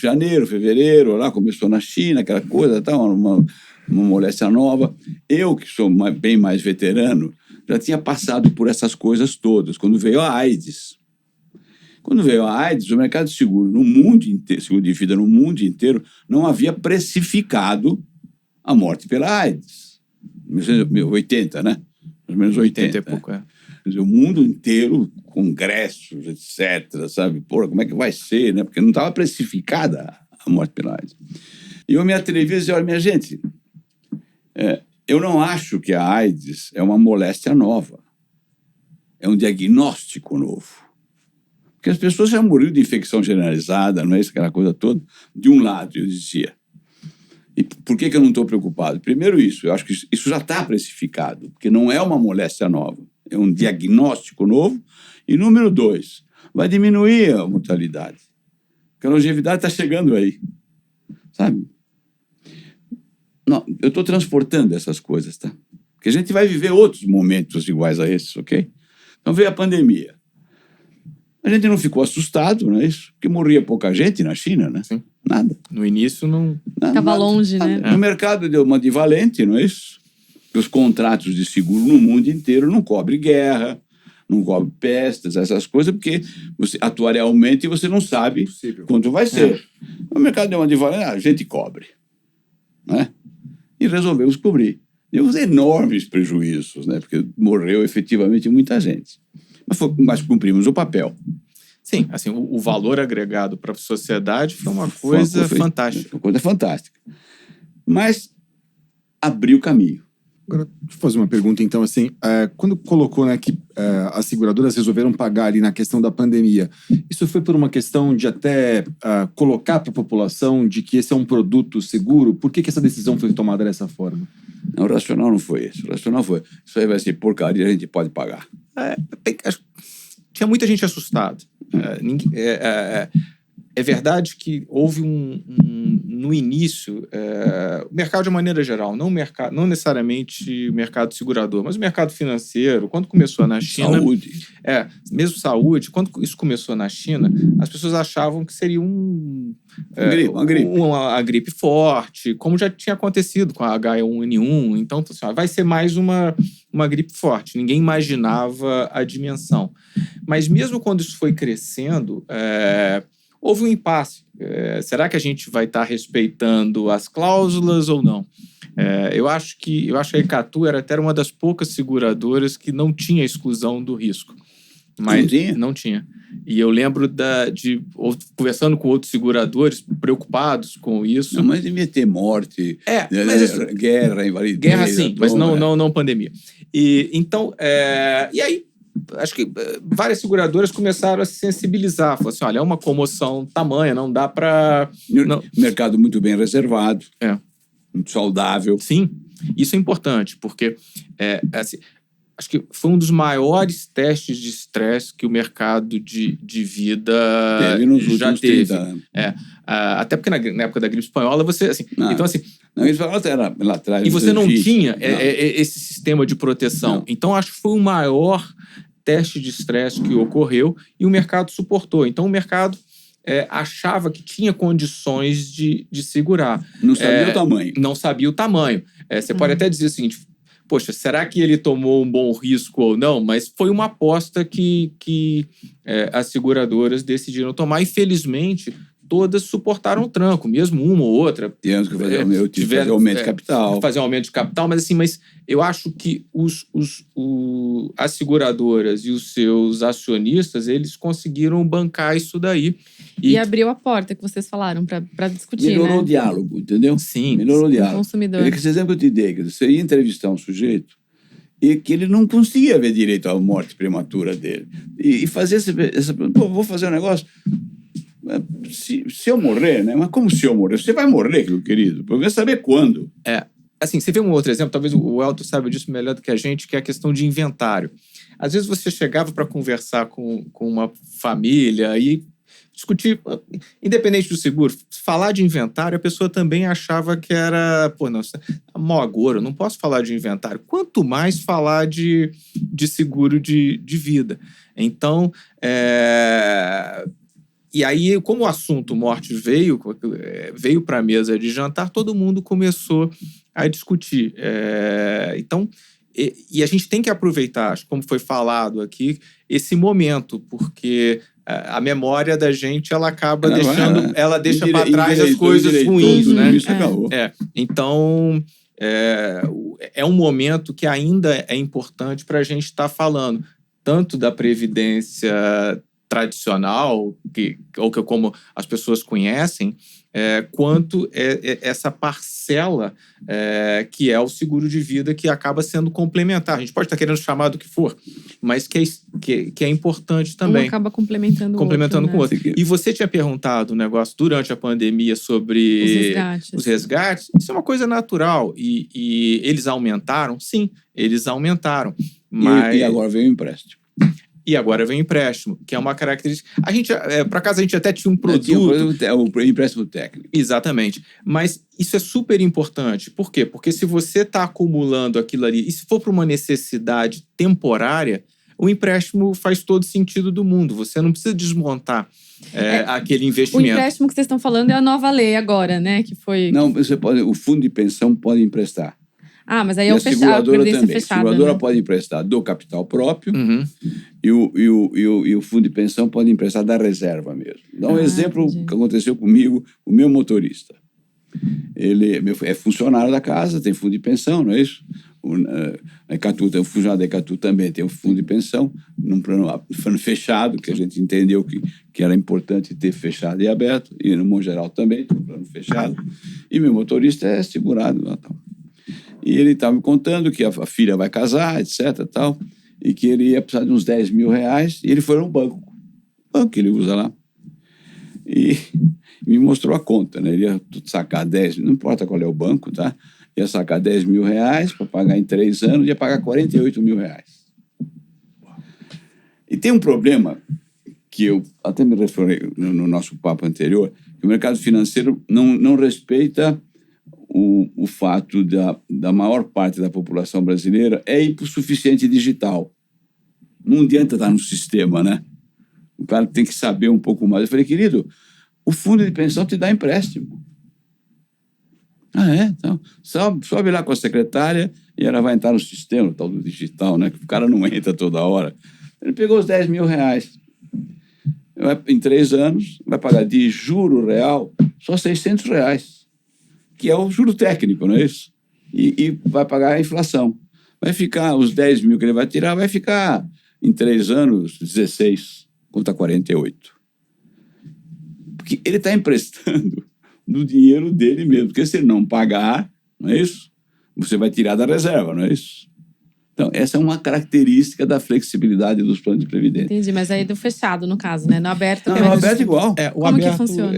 janeiro, fevereiro, lá começou na China, aquela coisa, uma moléstia nova. Eu, que sou bem mais veterano, já tinha passado por essas coisas todas. Quando veio a AIDS, o mercado de seguro no mundo inteiro, seguro de vida no mundo inteiro, não havia precificado a morte pela AIDS. 1980, né? Mais ou menos 80 e pouco, Quer dizer, o mundo inteiro, congressos, etc., sabe? Porra, como é que vai ser, né? Porque não estava precificada a morte pela AIDS. E eu me atrevi a dizer, olha, minha gente, eu não acho que a AIDS é uma moléstia nova. É um diagnóstico novo. Porque as pessoas já morriam de infecção generalizada, não é isso, aquela coisa toda? De um lado, eu dizia. E por que eu não estou preocupado? Primeiro eu acho que isso já está precificado, porque não é uma moléstia nova. É um diagnóstico novo. E número 2, vai diminuir a mortalidade. Porque a longevidade está chegando aí. Sabe? Não, eu estou transportando essas coisas, tá? Porque a gente vai viver outros momentos iguais a esses, ok? Então veio a pandemia. A gente não ficou assustado, não é isso? Porque morria pouca gente na China, né? Sim. Nada. No início não... Estava longe, né? No mercado deu uma de valente, não é isso? Os contratos de seguro no mundo inteiro não cobrem guerra, não cobrem pestes, essas coisas, porque você atuarialmente você não sabe quanto vai ser. O mercado deu uma de valente, a gente cobre. Né? E resolvemos cobrir. Deu uns enormes prejuízos, né? Porque morreu efetivamente muita gente. Mas cumprimos o papel. Sim, assim, o valor agregado para a sociedade foi uma coisa fantástica. Uma coisa fantástica. Mas abriu caminho. Agora, deixa eu fazer uma pergunta, então, assim, quando colocou, né, que as seguradoras resolveram pagar ali na questão da pandemia, isso foi por uma questão de até colocar para a população de que esse é um produto seguro? Por que essa decisão foi tomada dessa forma? Não, o racional não foi esse. O racional foi, isso aí vai ser porcaria, a gente pode pagar. Tinha muita gente assustada. É verdade que houve no início, o mercado de maneira geral, não necessariamente o mercado segurador, mas o mercado financeiro, quando começou na China... Saúde. Mesmo saúde, quando isso começou na China, as pessoas achavam que seria uma gripe forte, como já tinha acontecido com a H1N1. Então, assim, vai ser mais uma gripe forte. Ninguém imaginava a dimensão. Mas mesmo quando isso foi crescendo... houve um impasse. Será que a gente vai estar respeitando as cláusulas ou não? Eu acho que a Icatu era até uma das poucas seguradoras que não tinha exclusão do risco. Mas não tinha. E eu lembro conversando com outros seguradores preocupados com isso. Não, mas devia ter morte, guerra, invalidez. Guerra sim, mas não pandemia. Então, e aí, acho que várias seguradoras começaram a se sensibilizar. Falaram assim, olha, é uma comoção tamanha, não dá para... Mercado muito bem reservado, muito saudável. Sim, isso é importante, porque assim, acho que foi um dos maiores testes de estresse que o mercado de vida já teve. Até porque na época da gripe espanhola, você, assim... Então, assim... Não, isso era lá atrás. E você não tinha esse sistema de proteção. Não. Então, acho que foi o maior teste de estresse que ocorreu e o mercado suportou. Então, o mercado achava que tinha condições de segurar. Não sabia o tamanho. Não sabia o tamanho. Você pode até dizer o seguinte, poxa, será que ele tomou um bom risco ou não? Mas foi uma aposta que as seguradoras decidiram tomar e, felizmente, todas suportaram o tranco, mesmo uma ou outra. Tivemos que fazer aumento de capital. Fazer um aumento de capital, mas eu acho que as seguradoras e os seus acionistas, eles conseguiram bancar isso daí. E abriu a porta que vocês falaram para discutir, melhorou o diálogo, entendeu? Sim. Melhorou o diálogo. Consumidor. Esse exemplo que eu te dei, você ia entrevistar um sujeito e que ele não conseguia ver direito à morte prematura dele. E fazer essa pergunta, vou fazer um negócio... Se eu morrer, né? Mas como se eu morrer? Você vai morrer, meu querido. Eu quero saber quando. Assim, você vê um outro exemplo, talvez o Elton saiba disso melhor do que a gente, que é a questão de inventário. Às vezes você chegava para conversar com uma família e discutir, independente do seguro, falar de inventário, a pessoa também achava que era, mó agora, eu não posso falar de inventário. Quanto mais falar de seguro de vida. Então, e aí, como o assunto morte veio para a mesa de jantar, todo mundo começou a discutir. Então, e a gente tem que aproveitar, como foi falado aqui, esse momento, porque a memória da gente, ela acaba ela deixa para trás as coisas ruins, né? Isso acabou. Então, é um momento que ainda é importante para a gente estar falando, tanto da previdência tradicional, como as pessoas conhecem, quanto essa parcela que é o seguro de vida, que acaba sendo complementar. A gente pode estar querendo chamar do que for, mas que é importante também. Um acaba complementando com o outro. Né? E você tinha perguntado um negócio durante a pandemia sobre os resgates. Isso é uma coisa natural. E eles aumentaram? Sim, eles aumentaram. Mas... E agora veio o empréstimo. E agora vem o empréstimo, que é uma característica... A gente, por acaso, a gente até tinha um produto... O empréstimo técnico. Exatamente. Mas isso é super importante. Por quê? Porque se você está acumulando aquilo ali, e se for para uma necessidade temporária, o empréstimo faz todo sentido do mundo. Você não precisa desmontar aquele investimento. O empréstimo que vocês estão falando é a nova lei agora, né? Que foi... Não, o fundo de pensão pode emprestar. Mas aí é o fechado, a previdência fechada. A seguradora pode emprestar do capital próprio e o fundo de pensão pode emprestar da reserva mesmo. Dá um exemplo que aconteceu comigo, o meu motorista. Ele é funcionário da casa, tem fundo de pensão, não é isso? A Ecatu, o funcionário da Ecatu também tem um fundo de pensão, num plano fechado, que a gente entendeu que era importante ter fechado e aberto, e no Monte Geral também tem um plano fechado. E meu motorista é segurado lá, tal. E ele estava me contando que a filha vai casar, etc. Tal, e que ele ia precisar de uns 10 mil reais. E ele foi no banco que ele usa lá. E me mostrou a conta, né? Ele ia sacar 10, não importa qual é o banco, tá? Ia sacar 10 mil reais para pagar em 3 anos, ia pagar 48 mil reais. E tem um problema que eu até me referi no nosso papo anterior, que o mercado financeiro não respeita o fato da maior parte da população brasileira é hipossuficiente digital. Não adianta estar no sistema, né? O cara tem que saber um pouco mais. Eu falei, querido, o fundo de pensão te dá empréstimo. Então, sobe lá com a secretária e ela vai entrar no sistema, o tal do digital, né? Que o cara não entra toda hora. Ele pegou os 10 mil reais. Em 3 anos, vai pagar de juro real só 600 reais. Que é o juro técnico, não é isso? E vai pagar a inflação. Vai ficar, os 10 mil que ele vai tirar, vai ficar em 3 anos, 16, conta 48. Porque ele está emprestando do dinheiro dele mesmo. Porque se ele não pagar, não é isso? Você vai tirar da reserva, não é isso? Então, essa é uma característica da flexibilidade dos planos de previdência. Entendi, mas aí do fechado, no caso, né? No aberto... Não, no aberto igual. Como que funciona?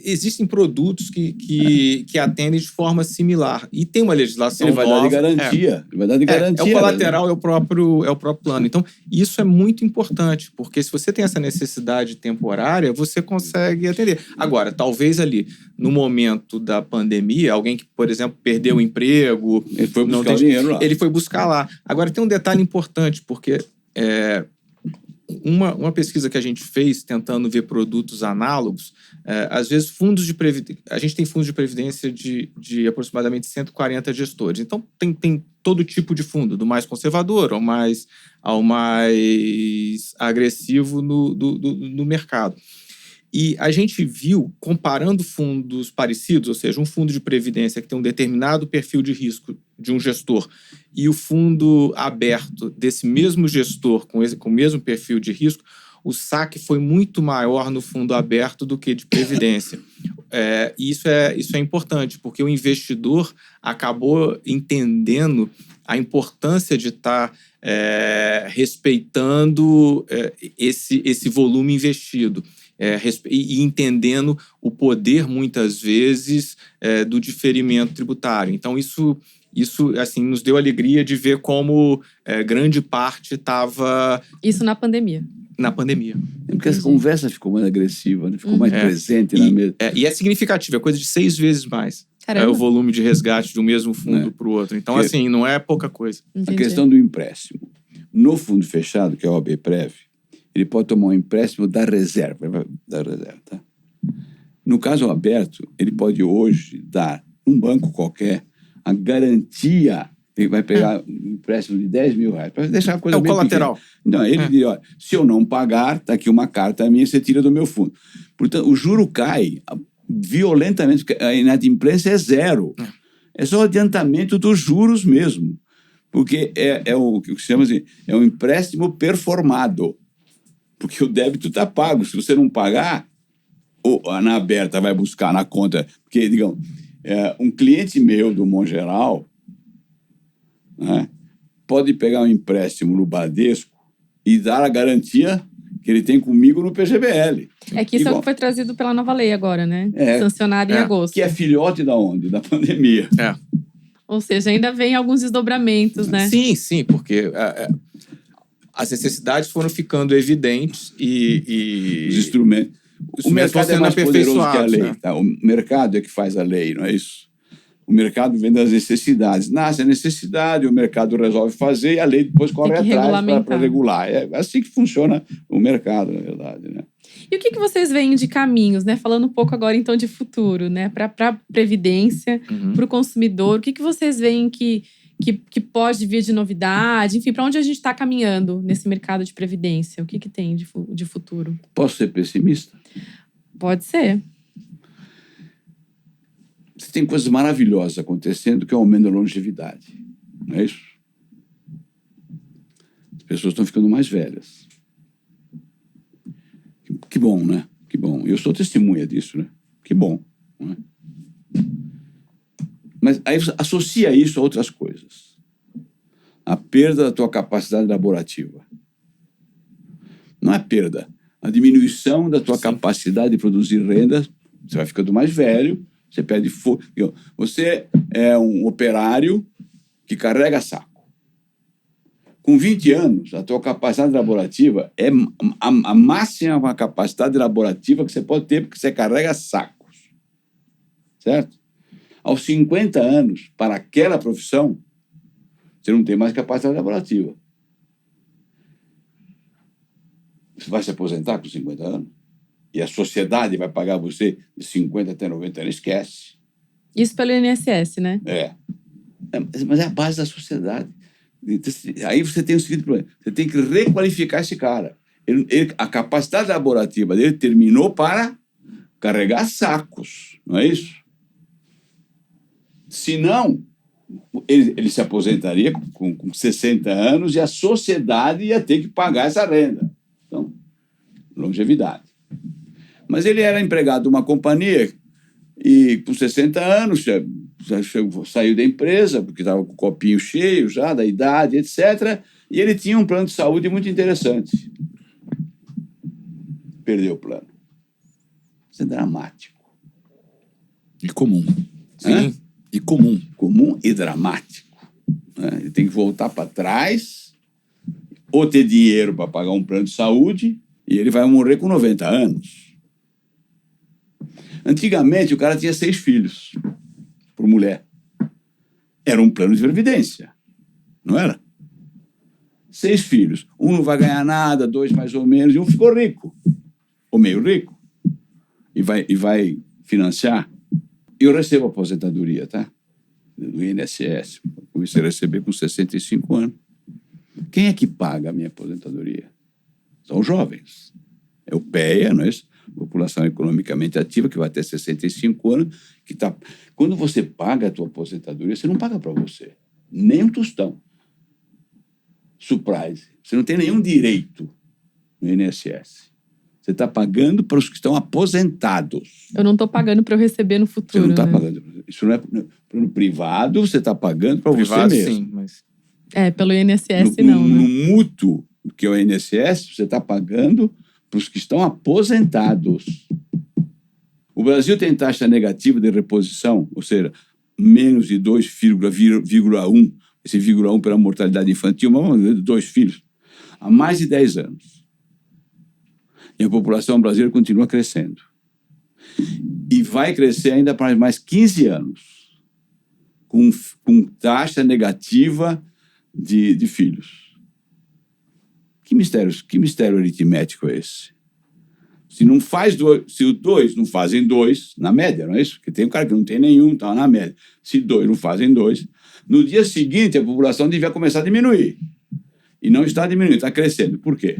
existem produtos que atendem de forma similar. E tem uma legislação Ele vai nova. dar de garantia. Ele vai dar de garantia. O colateral é o próprio plano. Então, isso é muito importante, porque se você tem essa necessidade temporária, você consegue atender. Agora, talvez ali, no momento da pandemia, alguém que, por exemplo, perdeu o emprego... Ele foi buscar o dinheiro lá. Ele foi buscar lá. Agora, tem um detalhe importante, porque... Uma pesquisa que a gente fez tentando ver produtos análogos, às vezes fundos de previdência... A gente tem fundos de previdência de aproximadamente 140 gestores. Então, tem todo tipo de fundo, do mais conservador ao mais agressivo no mercado. E a gente viu, comparando fundos parecidos, ou seja, um fundo de previdência que tem um determinado perfil de risco de um gestor e o fundo aberto desse mesmo gestor com o mesmo perfil de risco, o saque foi muito maior no fundo aberto do que de previdência. E isso é importante, porque o investidor acabou entendendo a importância de estar respeitando esse volume investido. E entendendo o poder, muitas vezes, do diferimento tributário. Então, isso assim, nos deu alegria de ver como grande parte estava... Isso na pandemia. Na pandemia. Porque essa conversa ficou mais agressiva, né? Ficou mais presente na mesa. E é significativo, é coisa de 6 vezes mais. Caramba. O volume de resgate do mesmo fundo para o outro. Então, assim, não é pouca coisa. Entendi. A questão do empréstimo. No fundo fechado, que é o OABPrev, ele pode tomar um empréstimo da reserva, tá? No caso aberto, ele pode hoje dar, um banco qualquer, a garantia, ele vai pegar um empréstimo de R$10.000, para deixar a coisa bem colateral. pequena. Não, ele diz, olha, se eu não pagar, tá aqui uma carta minha, você tira do meu fundo. Portanto, o juro cai violentamente, porque a inadimplência é zero. É só o adiantamento dos juros mesmo. Porque é o que se chama assim, é um empréstimo performado. Porque o débito está pago. Se você não pagar, ou na aberta vai buscar na conta. Porque, digamos, um cliente meu do Mongeral, né, pode pegar um empréstimo no Bradesco e dar a garantia que ele tem comigo no PGBL. É que isso é o que foi trazido pela nova lei agora, né? Sancionado em agosto. Que é filhote da onde? Da pandemia. Ou seja, ainda vem alguns desdobramentos, né? Sim, porque... as necessidades foram ficando evidentes e os instrumentos. O mercado é mais poderoso que a lei. Né? Tá? O mercado é que faz a lei, não é isso? O mercado vem das necessidades. Nasce a necessidade, o mercado resolve fazer e a lei depois corre atrás para regular. É assim que funciona o mercado, na verdade, né? E o que vocês veem de caminhos, né? Falando um pouco agora, então, de futuro, né? Para a Previdência, para o consumidor. O que vocês veem que pode vir de novidade? Enfim, para onde a gente está caminhando nesse mercado de previdência? O que tem de futuro? Posso ser pessimista? Pode ser. Você tem coisas maravilhosas acontecendo que aumentam a longevidade. Não é isso? As pessoas estão ficando mais velhas. Que bom, né? Que bom. Eu sou testemunha disso, né? Que bom. Não é? Mas aí você associa isso a outras coisas. A perda da tua capacidade laborativa. Não é perda. A diminuição da tua capacidade de produzir renda. Você vai ficando mais velho, você perde força. Você é um operário que carrega saco. Com 20 anos, a tua capacidade laborativa é a máxima capacidade laborativa que você pode ter, porque você carrega sacos. Certo? Aos 50 anos, para aquela profissão, você não tem mais capacidade laborativa. Você vai se aposentar com 50 anos? E a sociedade vai pagar você de 50 até 90 anos? Esquece. Isso pelo INSS, né? Mas é a base da sociedade. Aí você tem o seguinte problema. Você tem que requalificar esse cara. A capacidade laborativa dele terminou para carregar sacos. Não é isso? Se não, ele se aposentaria com 60 anos e a sociedade ia ter que pagar essa renda. Então, longevidade. Mas ele era empregado de uma companhia e com 60 anos já saiu da empresa, porque estava com o copinho cheio já, da idade, etc. E ele tinha um plano de saúde muito interessante. Perdeu o plano. Isso é dramático. E comum. Sim. E comum. Comum e dramático. Né? Ele tem que voltar para trás, ou ter dinheiro para pagar um plano de saúde, e ele vai morrer com 90 anos. Antigamente, o cara tinha 6 filhos por mulher. Era um plano de previdência, não era? 6 filhos. Um não vai ganhar nada, 2 mais ou menos, e um ficou rico, ou meio rico, e vai financiar. Eu recebo aposentadoria, tá? Do INSS. Comecei a receber com 65 anos. Quem é que paga a minha aposentadoria? São os jovens. É o PEA, não é isso? População economicamente ativa, que vai até 65 anos. Que tá... Quando você paga a tua aposentadoria, você não paga para você. Nem um tostão. Surprise. Você não tem nenhum direito no INSS. Você está pagando para os que estão aposentados. Eu não estou pagando para eu receber no futuro. Você não está né? pagando. Isso não é no privado, você está pagando para você mesmo. Sim, mas... Pelo INSS não, né? No mútuo, que é o INSS, você está pagando para os que estão aposentados. O Brasil tem taxa negativa de reposição, ou seja, menos de 2,1, esse 0,1 pela mortalidade infantil, mas 2 filhos, há mais de 10 anos. E a população brasileira continua crescendo. E vai crescer ainda para mais 15 anos, com taxa negativa de filhos. Que mistério aritmético é esse? Se não faz se os 2 não fazem 2, na média, não é isso? Porque tem um cara que não tem nenhum, está na média. Se 2 não fazem 2, no dia seguinte a população devia começar a diminuir. E não está diminuindo, está crescendo. Por quê?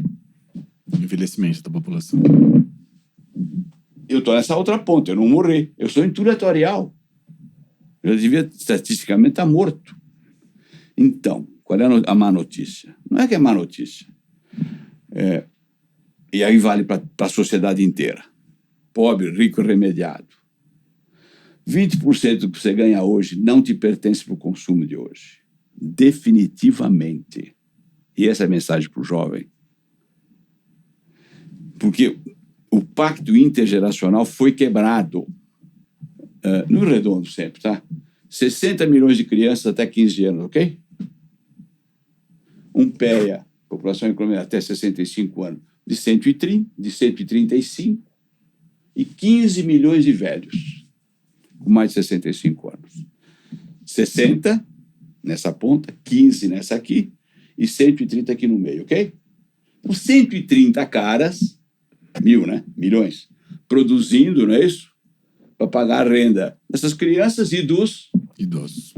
Envelhecimento da população. Eu estou nessa outra ponta, eu não morri. Eu sou inturatorial. Eu devia, estatisticamente, estar morto. Então, qual é a má notícia? Não é que é má notícia. E aí vale para a sociedade inteira. Pobre, rico e remediado. 20% do que você ganha hoje não te pertence para o consumo de hoje. Definitivamente. E essa é a mensagem para o jovem. Porque o pacto intergeracional foi quebrado. No redondo sempre, tá? 60 milhões de crianças até 15 anos, ok? Um PEA, população econômica até 65 anos, de 135, e 15 milhões de velhos, com mais de 65 anos. 60 nessa ponta, 15 nessa aqui, e 130 aqui no meio, ok? Então, 130 caras, milhões, produzindo, não é isso? Para pagar a renda dessas crianças e dos idosos.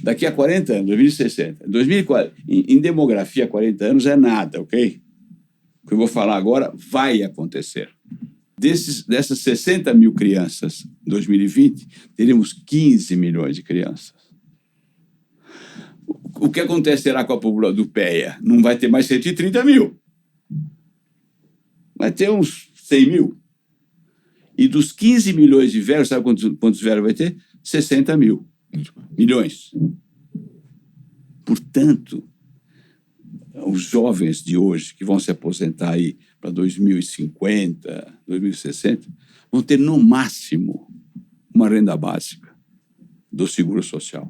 Daqui a 40 anos, 2060. 2040, em demografia, 40 anos é nada, ok? O que eu vou falar agora vai acontecer. Dessas 60 mil crianças em 2020, teremos 15 milhões de crianças. O que acontecerá com a população do PEA? Não vai ter mais 130 mil. Vai ter uns 100 mil. E dos 15 milhões de velhos, sabe quantos velhos vai ter? 60 milhões. Portanto, os jovens de hoje, que vão se aposentar aí para 2050, 2060, vão ter, no máximo, uma renda básica do Seguro Social.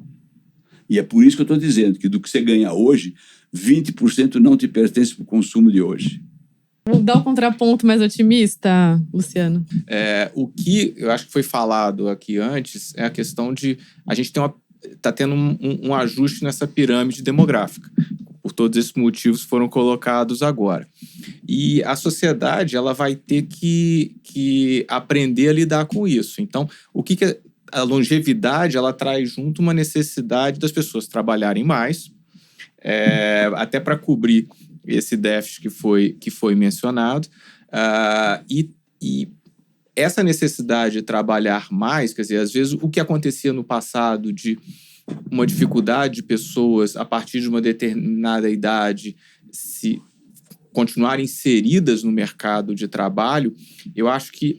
E é por isso que eu estou dizendo que do que você ganha hoje, 20% não te pertence para o consumo de hoje. Vou dar o contraponto mais otimista, Luciano. O que eu acho que foi falado aqui antes é a questão de a gente está tendo um ajuste nessa pirâmide demográfica. Por todos esses motivos foram colocados agora. E a sociedade ela vai ter que aprender a lidar com isso. Então, o que a longevidade ela traz junto uma necessidade das pessoas trabalharem mais, até para cobrir esse déficit que foi mencionado. E essa necessidade de trabalhar mais, quer dizer, às vezes o que acontecia no passado de uma dificuldade de pessoas, a partir de uma determinada idade, se continuarem inseridas no mercado de trabalho, eu acho que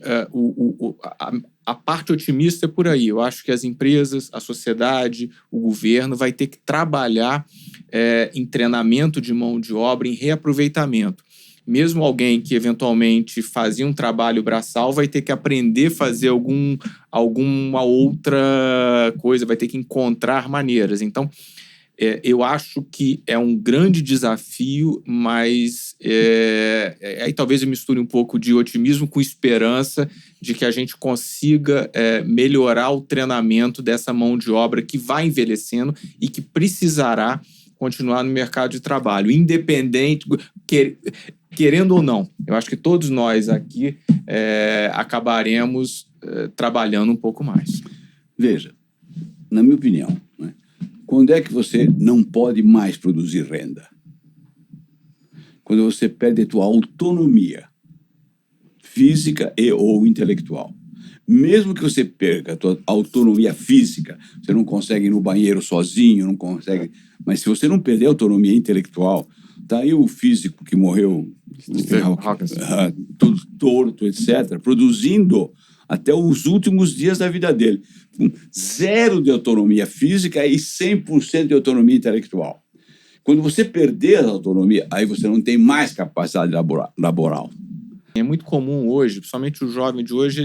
a parte otimista é por aí. Eu acho que as empresas, a sociedade, o governo vai ter que trabalhar em treinamento de mão de obra, em reaproveitamento. Mesmo alguém que eventualmente fazia um trabalho braçal vai ter que aprender a fazer alguma outra coisa, vai ter que encontrar maneiras. Então, eu acho que é um grande desafio, mas aí talvez eu misture um pouco de otimismo com esperança de que a gente consiga melhorar o treinamento dessa mão de obra que vai envelhecendo e que precisará continuar no mercado de trabalho, independente, querendo ou não. Eu acho que todos nós aqui acabaremos trabalhando um pouco mais. Veja, na minha opinião, né, quando é que você não pode mais produzir renda? Quando você perde a tua autonomia física e ou intelectual. Mesmo que você perca a tua autonomia física, você não consegue ir no banheiro sozinho, não consegue... Mas se você não perder a autonomia intelectual, tá aí o físico que morreu, todo torto, etc., produzindo até os últimos dias da vida dele, com 0 de autonomia física e 100% de autonomia intelectual. Quando você perder a autonomia, aí você não tem mais capacidade laboral. É muito comum hoje, principalmente o jovem de hoje,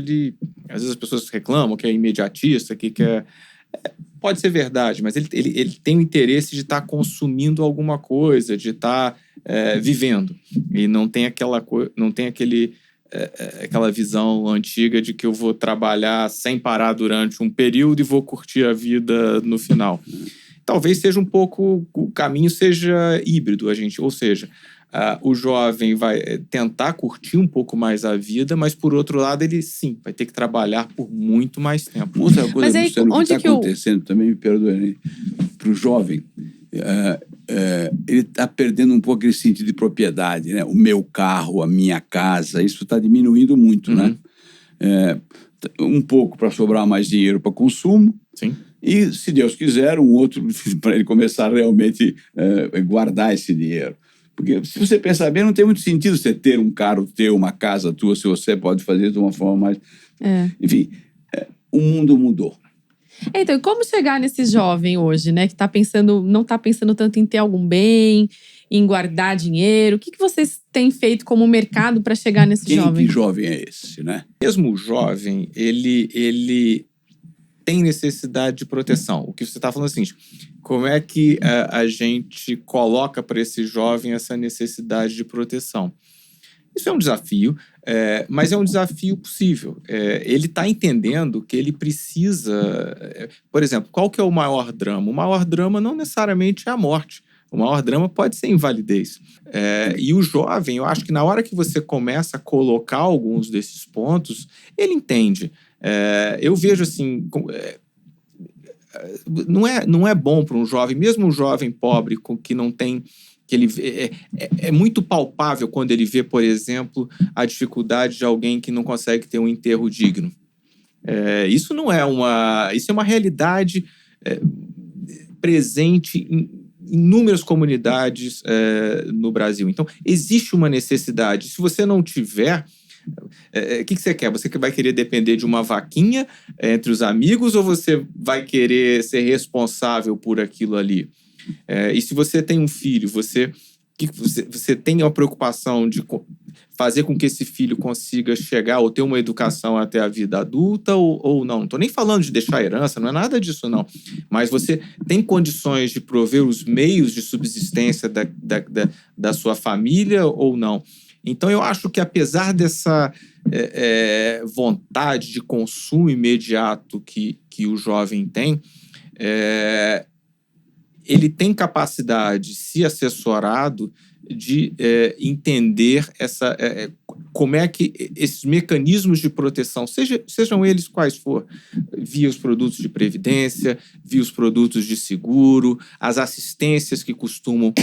às vezes as pessoas reclamam que é imediatista, que quer... Pode ser verdade, mas ele tem o interesse de estar consumindo alguma coisa, de estar vivendo. E não tem aquela visão antiga de que eu vou trabalhar sem parar durante um período e vou curtir a vida no final. Talvez seja um pouco... O caminho seja híbrido, ou seja... o jovem vai tentar curtir um pouco mais a vida, mas, por outro lado, ele, sim, vai ter que trabalhar por muito mais tempo. Outra coisa, mas Luciano, o que está acontecendo, também me perdoe, para o jovem, ele está perdendo um pouco esse sentido de propriedade, né? O meu carro, a minha casa, isso está diminuindo muito, né? Um pouco para sobrar mais dinheiro para consumo. Sim. E, se Deus quiser, um outro para ele começar a realmente guardar esse dinheiro. Porque, se você pensar bem, não tem muito sentido você ter um carro, ter uma casa tua, se você pode fazer de uma forma mais... Enfim, o mundo mudou. Então, e como chegar nesse jovem hoje, né? Que não está pensando tanto em ter algum bem, em guardar dinheiro? O que vocês têm feito como mercado para chegar nesse jovem? Que jovem é esse, né? Mesmo o jovem, ele tem necessidade de proteção. O que você está falando é o seguinte: como é que a gente coloca para esse jovem essa necessidade de proteção? Isso é um desafio, mas é um desafio possível. Ele está entendendo que ele precisa... por exemplo, qual que é o maior drama? O maior drama não necessariamente é a morte. O maior drama pode ser a invalidez. E o jovem, eu acho que na hora que você começa a colocar alguns desses pontos, ele entende. Eu vejo assim... Não é bom para um jovem, mesmo um jovem pobre que não tem... que ele é muito palpável quando ele vê, por exemplo, a dificuldade de alguém que não consegue ter um enterro digno. Isso é uma realidade presente em inúmeras comunidades no Brasil. Então, existe uma necessidade. Se você não tiver... O que você quer? Você vai querer depender de uma vaquinha entre os amigos ou você vai querer ser responsável por aquilo ali? E se você tem um filho, você tem a preocupação de fazer com que esse filho consiga chegar ou ter uma educação até a vida adulta ou não? Não estou nem falando de deixar herança, não é nada disso, não. Mas você tem condições de prover os meios de subsistência da sua família ou não? Então, eu acho que, apesar dessa vontade de consumo imediato que o jovem tem, ele tem capacidade, se assessorado, de entender como é que esses mecanismos de proteção, sejam eles quais for, via os produtos de previdência, via os produtos de seguro, as assistências que costumam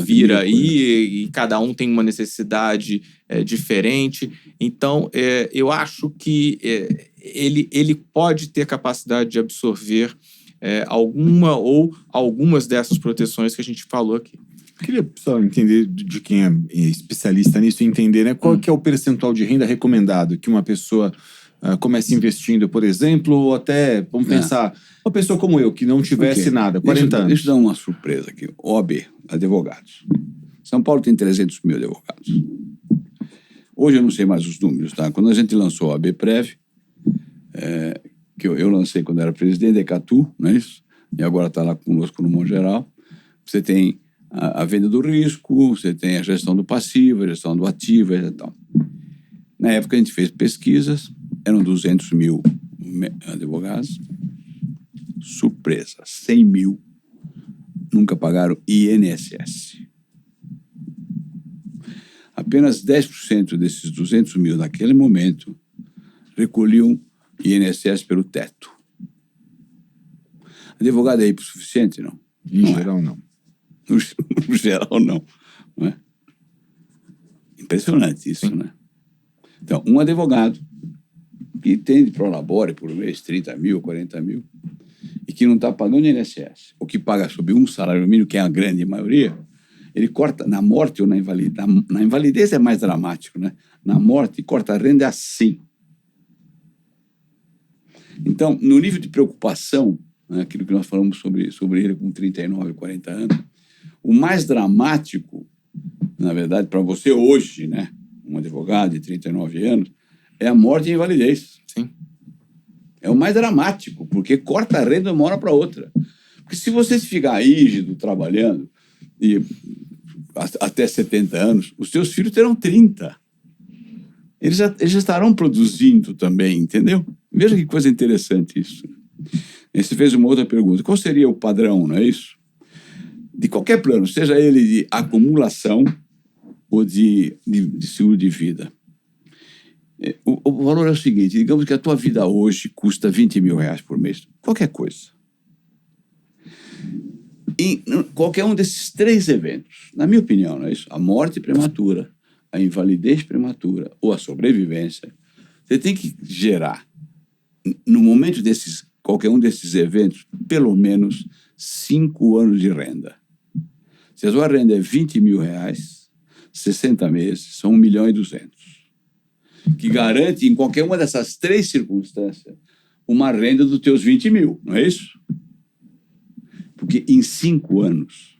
vir aí, e cada um tem uma necessidade diferente. Então, eu acho que ele pode ter capacidade de absorver alguma ou algumas dessas proteções que a gente falou aqui. Eu queria só entender de quem é especialista nisso, entender, né, qual que é o percentual de renda recomendado que uma pessoa comece investindo, por exemplo, ou até, vamos pensar, uma pessoa como eu, que não tivesse nada, 40 anos. Deixa eu dar uma surpresa aqui. OAB, advogados. São Paulo tem 300 mil advogados. Hoje eu não sei mais os números, tá? Quando a gente lançou a BPREV, que eu lancei quando era presidente da Ecatu, não é isso? E agora está lá conosco no Mongeral. Você tem a venda do risco, você tem a gestão do passivo, a gestão do ativo e tal. Na época a gente fez pesquisas, eram 200 mil advogados. Surpresa, 100 mil nunca pagaram INSS. Apenas 10% desses 200 mil naquele momento recolhiam INSS pelo teto. Advogado é hipossuficiente, não? Em geral, não. No geral, não é? Impressionante isso, né? Então, um advogado que tem de prolabore por mês 30 mil, 40 mil, e que não está pagando INSS, ou que paga sob um salário mínimo, que é a grande maioria, ele corta na morte ou na invalidez. Na invalidez é mais dramático, né? Na morte, corta a renda assim. Então, no nível de preocupação, né, aquilo que nós falamos sobre ele com 39, 40 anos, o mais dramático, na verdade, para você hoje, né, um advogado de 39 anos, é a morte e a invalidez. Sim. É o mais dramático, porque corta a renda de uma hora para outra. Porque se você ficar rígido trabalhando e até 70 anos, os seus filhos terão 30. Eles já estarão produzindo também, entendeu? Veja que coisa interessante isso. E você fez uma outra pergunta. Qual seria o padrão, não é isso? De qualquer plano, seja ele de acumulação ou de seguro de vida. O valor é o seguinte, digamos que a tua vida hoje custa 20 mil reais por mês. Qualquer coisa. E qualquer um desses 3 eventos, na minha opinião, não é isso? A morte prematura, a invalidez prematura ou a sobrevivência, você tem que gerar, no momento desses, qualquer um desses eventos, pelo menos 5 anos de renda. Se a sua renda é 20 mil reais, 60 meses, são 1.200.000. Que garante, em qualquer uma dessas 3 circunstâncias, uma renda dos teus 20 mil, não é isso? Porque em 5 anos,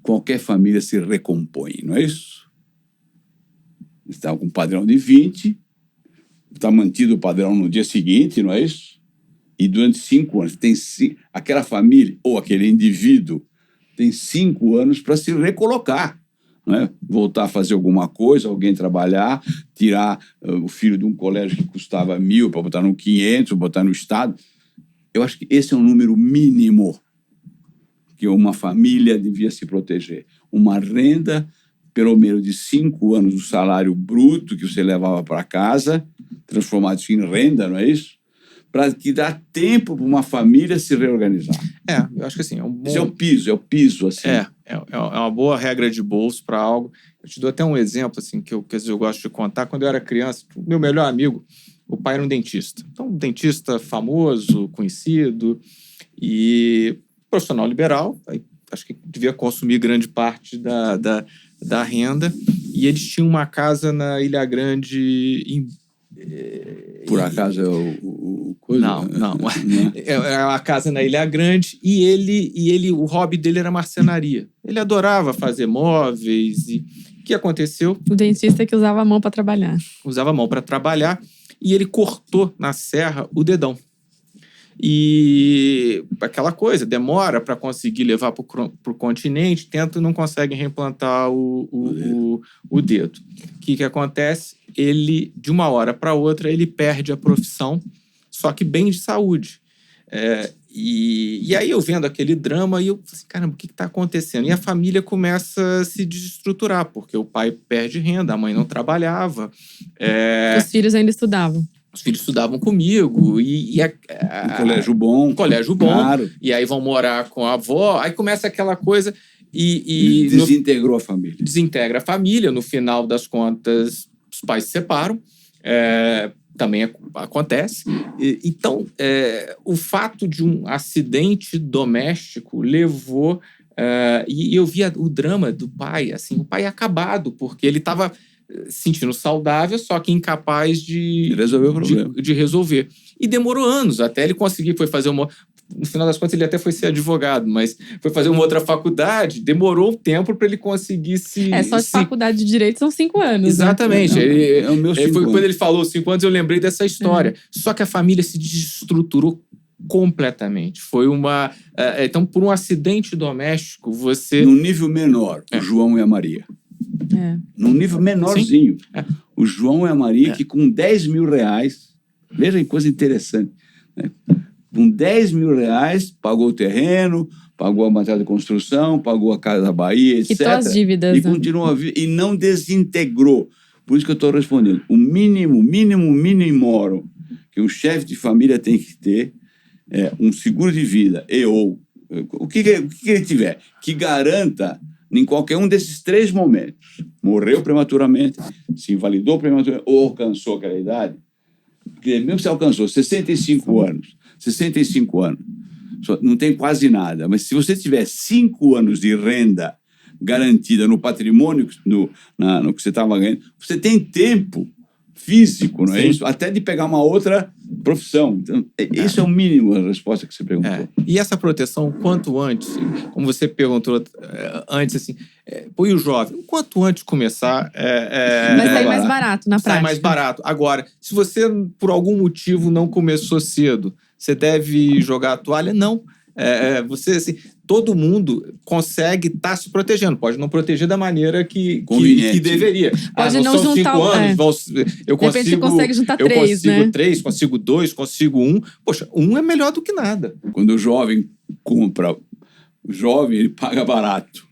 qualquer família se recompõe, não é isso? Está com um padrão de 20, está mantido o padrão no dia seguinte, não é isso? E durante 5 anos, aquela família ou aquele indivíduo tem 5 anos para se recolocar, não é? Voltar a fazer alguma coisa, alguém trabalhar, tirar o filho de um colégio que custava 1.000 para botar no 500, botar no Estado. Eu acho que esse é um número mínimo que uma família devia se proteger. Uma renda, pelo menos de 5 anos do salário bruto que você levava para casa, transformado isso em renda, não é isso? Para que dá tempo para uma família se reorganizar. Eu acho que assim, é um bom... Esse é o piso, assim. É uma boa regra de bolso para algo. Eu te dou até um exemplo, assim, que eu gosto de contar. Quando eu era criança, o meu melhor amigo, o pai era um dentista. Então, um dentista famoso, conhecido, e profissional liberal, acho que devia consumir grande parte da renda, e eles tinham uma casa na Ilha Grande... Por acaso é o coisa? Não. É uma casa na Ilha Grande e ele, o hobby dele era marcenaria. Ele adorava fazer móveis e o que aconteceu? O dentista que usava a mão para trabalhar. Usava a mão para trabalhar e ele cortou na serra o dedão. E aquela coisa, demora para conseguir levar para o continente, tenta e não consegue reimplantar o dedo. O que acontece? Ele, de uma hora para outra, ele perde a profissão, só que bem de saúde. E aí eu vendo aquele drama e eu falei assim, caramba, o que está acontecendo? E a família começa a se desestruturar, porque o pai perde renda, a mãe não trabalhava. Os filhos ainda estudavam. Os filhos estudavam comigo Um colégio bom. Claro. E aí vão morar com a avó. Aí começa aquela coisa e desintegrou a família. Desintegra a família. No final das contas, os pais se separam. Também acontece. Então, o fato de um acidente doméstico levou... e eu via o drama do pai. Assim, o pai acabado, porque ele estava... sentindo saudável, só que incapaz de resolver o problema. De resolver. E demorou anos até ele conseguir, foi fazer no final das contas, ele até foi ser advogado, mas foi fazer uma outra faculdade, demorou um tempo para ele conseguir se... Só de faculdade de Direito são 5 anos. Exatamente. Né? É o meu 5 anos. Quando ele falou 5 anos, eu lembrei dessa história. Só que a família se desestruturou completamente. Foi uma... então, por um acidente doméstico, você... Num nível menor, o João e a Maria. Num nível menorzinho. O João e a Maria, que com 10 mil reais... Veja que coisa interessante. Né? Com 10 mil reais, pagou o terreno, pagou a material de construção, pagou a Casa da Bahia, etc. Quitou as dívidas. E continua e não desintegrou. Por isso que eu estou respondendo. O mínimo que um chefe de família tem que ter é um seguro de vida o que ele tiver, que garanta em qualquer um desses 3 momentos. Morreu prematuramente, se invalidou prematuramente ou alcançou aquela idade. Porque mesmo se alcançou 65 anos, não tem quase nada, mas se você tiver 5 anos de renda garantida no patrimônio, no que você estava ganhando, você tem tempo físico, não é isso? Até de pegar uma outra profissão. Então, isso é o mínimo a resposta que você perguntou. E essa proteção, quanto antes, como você perguntou antes, assim, põe o jovem, o quanto antes começar... Vai sair mais barato na prática. Sai mais barato. Agora, se você, por algum motivo, não começou cedo, você deve jogar a toalha? Não. Você, assim, todo mundo consegue estar se protegendo. Pode não proteger da maneira que deveria. Pode não são juntar 5 anos, eu de repente você consegue juntar 3, né? 3, consigo 2, consigo 1. Poxa, 1 é melhor do que nada. Quando o jovem compra, ele paga barato.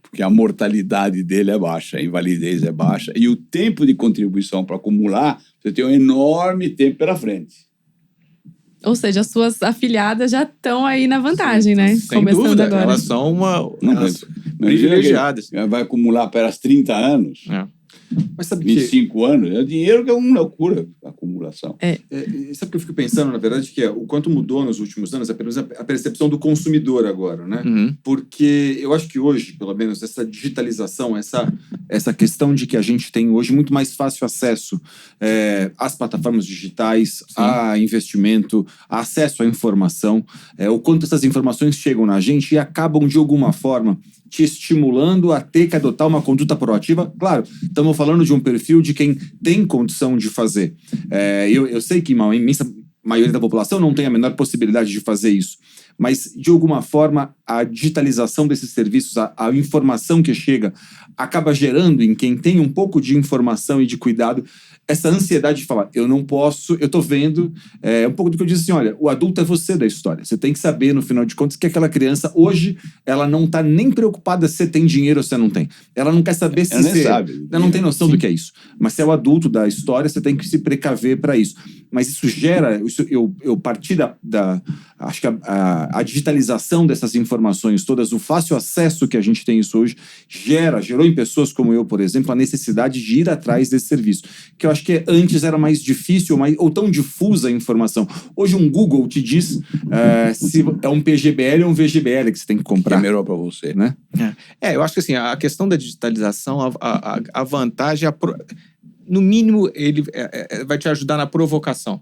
Porque a mortalidade dele é baixa, a invalidez é baixa. E o tempo de contribuição para acumular, você tem um enorme tempo pela frente. Ou seja, as suas afiliadas já estão aí na vantagem, né? Sem Começando dúvida, agora. Elas são Mas privilegiadas. Vai acumular pelas 30 anos, Mas sabe 25 anos, é dinheiro que é uma loucura, a acumulação. Sabe o que eu fico pensando, na verdade, que o quanto mudou nos últimos anos, apenas a percepção do consumidor agora, né? Porque eu acho que hoje, pelo menos, essa digitalização, essa questão de que a gente tem hoje muito mais fácil acesso às plataformas digitais, a investimento, a acesso à informação, o quanto essas informações chegam na gente e acabam, de alguma forma, te estimulando a ter que adotar uma conduta proativa. Claro, estamos falando de um perfil de quem tem condição de fazer. Eu sei que uma imensa maioria da população não tem a menor possibilidade de fazer isso, mas, de alguma forma, a digitalização desses serviços, a informação que chega, acaba gerando em quem tem um pouco de informação e de cuidado essa ansiedade de falar, eu não posso, eu tô vendo, um pouco do que eu disse assim, olha, o adulto é você da história, você tem que saber, no final de contas, que aquela criança, hoje, ela não tá nem preocupada se tem dinheiro ou se não tem. Ela não quer saber se você... Ela não tem noção do que é isso. Mas se é o adulto da história, você tem que se precaver para isso. Mas isso gera, eu parti acho que a digitalização dessas informações todas, o fácil acesso que a gente tem isso hoje, gerou em pessoas como eu, por exemplo, a necessidade de ir atrás desse serviço. Que eu acho que antes era mais difícil ou tão difusa a informação. Hoje um Google te diz se é um PGBL ou um VGBL que você tem que comprar. Que é melhor para você, né? Eu acho que assim, a questão da digitalização, a vantagem, no mínimo, ele vai te ajudar na provocação.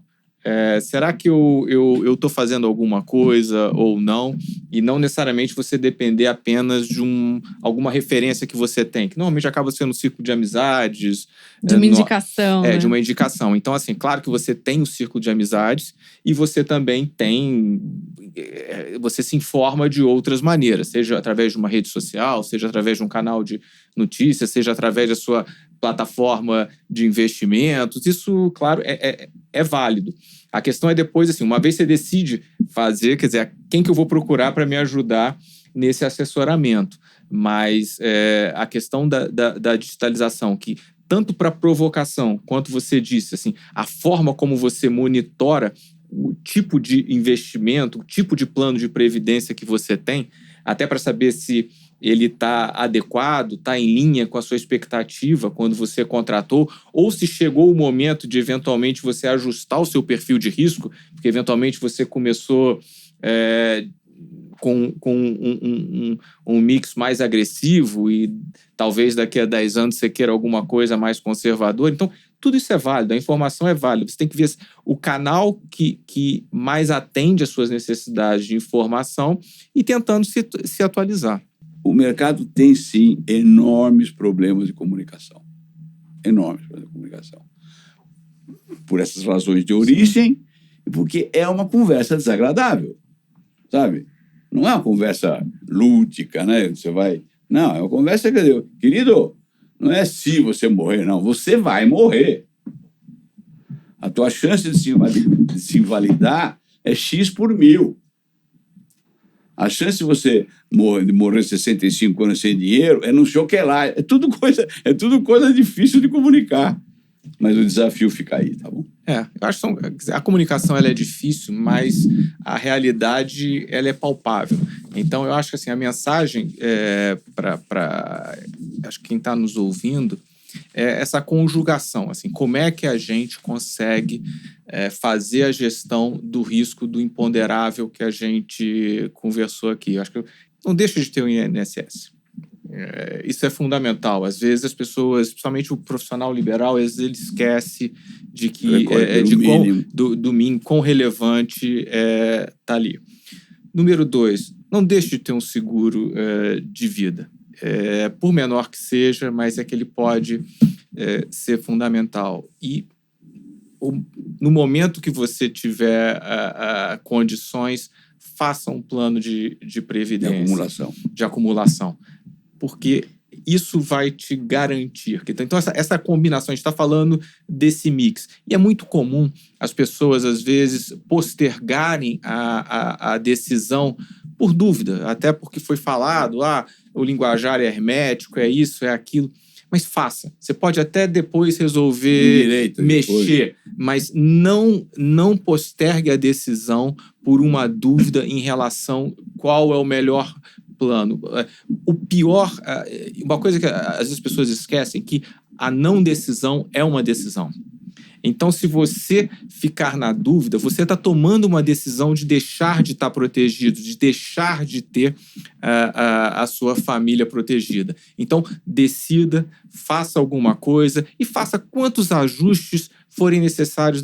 Será que eu estou fazendo alguma coisa ou não? E não necessariamente você depender apenas de alguma referência que você tem, que normalmente acaba sendo um círculo de amizades. De uma indicação. Né? De uma indicação. Então, assim, claro que você tem o círculo de amizades e você também tem... Você se informa de outras maneiras, seja através de uma rede social, seja através de um canal de notícias, seja através da sua plataforma de investimentos. Isso, claro, é válido. A questão é depois, assim, uma vez você decide fazer, quer dizer, quem que eu vou procurar para me ajudar nesse assessoramento? Mas a questão da digitalização, que tanto para provocação, quanto você disse, assim, a forma como você monitora o tipo de investimento, o tipo de plano de previdência que você tem, até para saber se ele está adequado, está em linha com a sua expectativa quando você contratou, ou se chegou o momento de, eventualmente, você ajustar o seu perfil de risco, porque, eventualmente, você começou com um mix mais agressivo e talvez daqui a 10 anos você queira alguma coisa mais conservadora. Então, tudo isso é válido, a informação é válida. Você tem que ver o canal que mais atende às suas necessidades de informação e tentando se atualizar. O mercado tem, sim, enormes problemas de comunicação. Enormes problemas de comunicação. Por essas razões de origem e porque é uma conversa desagradável, sabe? Não é uma conversa lúdica, né? Você vai... Não, é uma conversa que... Querido, não é se você morrer, não. Você vai morrer. A tua chance de se invalidar é X por 1000. A chance de você morrer 65 anos sem dinheiro é não sei o que lá. É tudo coisa difícil de comunicar. Mas o desafio fica aí, tá bom? Eu acho que a comunicação ela é difícil, mas a realidade ela é palpável. Então, eu acho que assim, a mensagem para acho que quem está nos ouvindo é essa conjugação. Assim, como é que a gente consegue fazer a gestão do risco do imponderável que a gente conversou aqui? Eu acho que não deixa de ter um INSS. Isso é fundamental. Às vezes as pessoas, principalmente o profissional liberal, às vezes ele esquece de que do mínimo, quão relevante está ali. Número 2, não deixe de ter um seguro de vida. Por menor que seja, mas é que ele pode ser fundamental. E no momento que você tiver condições, faça um plano de previdência. De acumulação. Porque isso vai te garantir. Então, essa combinação, a gente está falando desse mix. E é muito comum as pessoas, às vezes, postergarem a decisão por dúvida, até porque foi falado, o linguajar é hermético, é isso, é aquilo. Mas faça. Você pode até depois resolver mexer, mas não postergue a decisão por uma dúvida em relação qual é o melhor plano. O pior, uma coisa que às vezes as pessoas esquecem, que a não decisão é uma decisão. Então, se você ficar na dúvida, você está tomando uma decisão de deixar de estar protegido, de deixar de ter a sua família protegida. Então, decida, faça alguma coisa e faça quantos ajustes forem necessários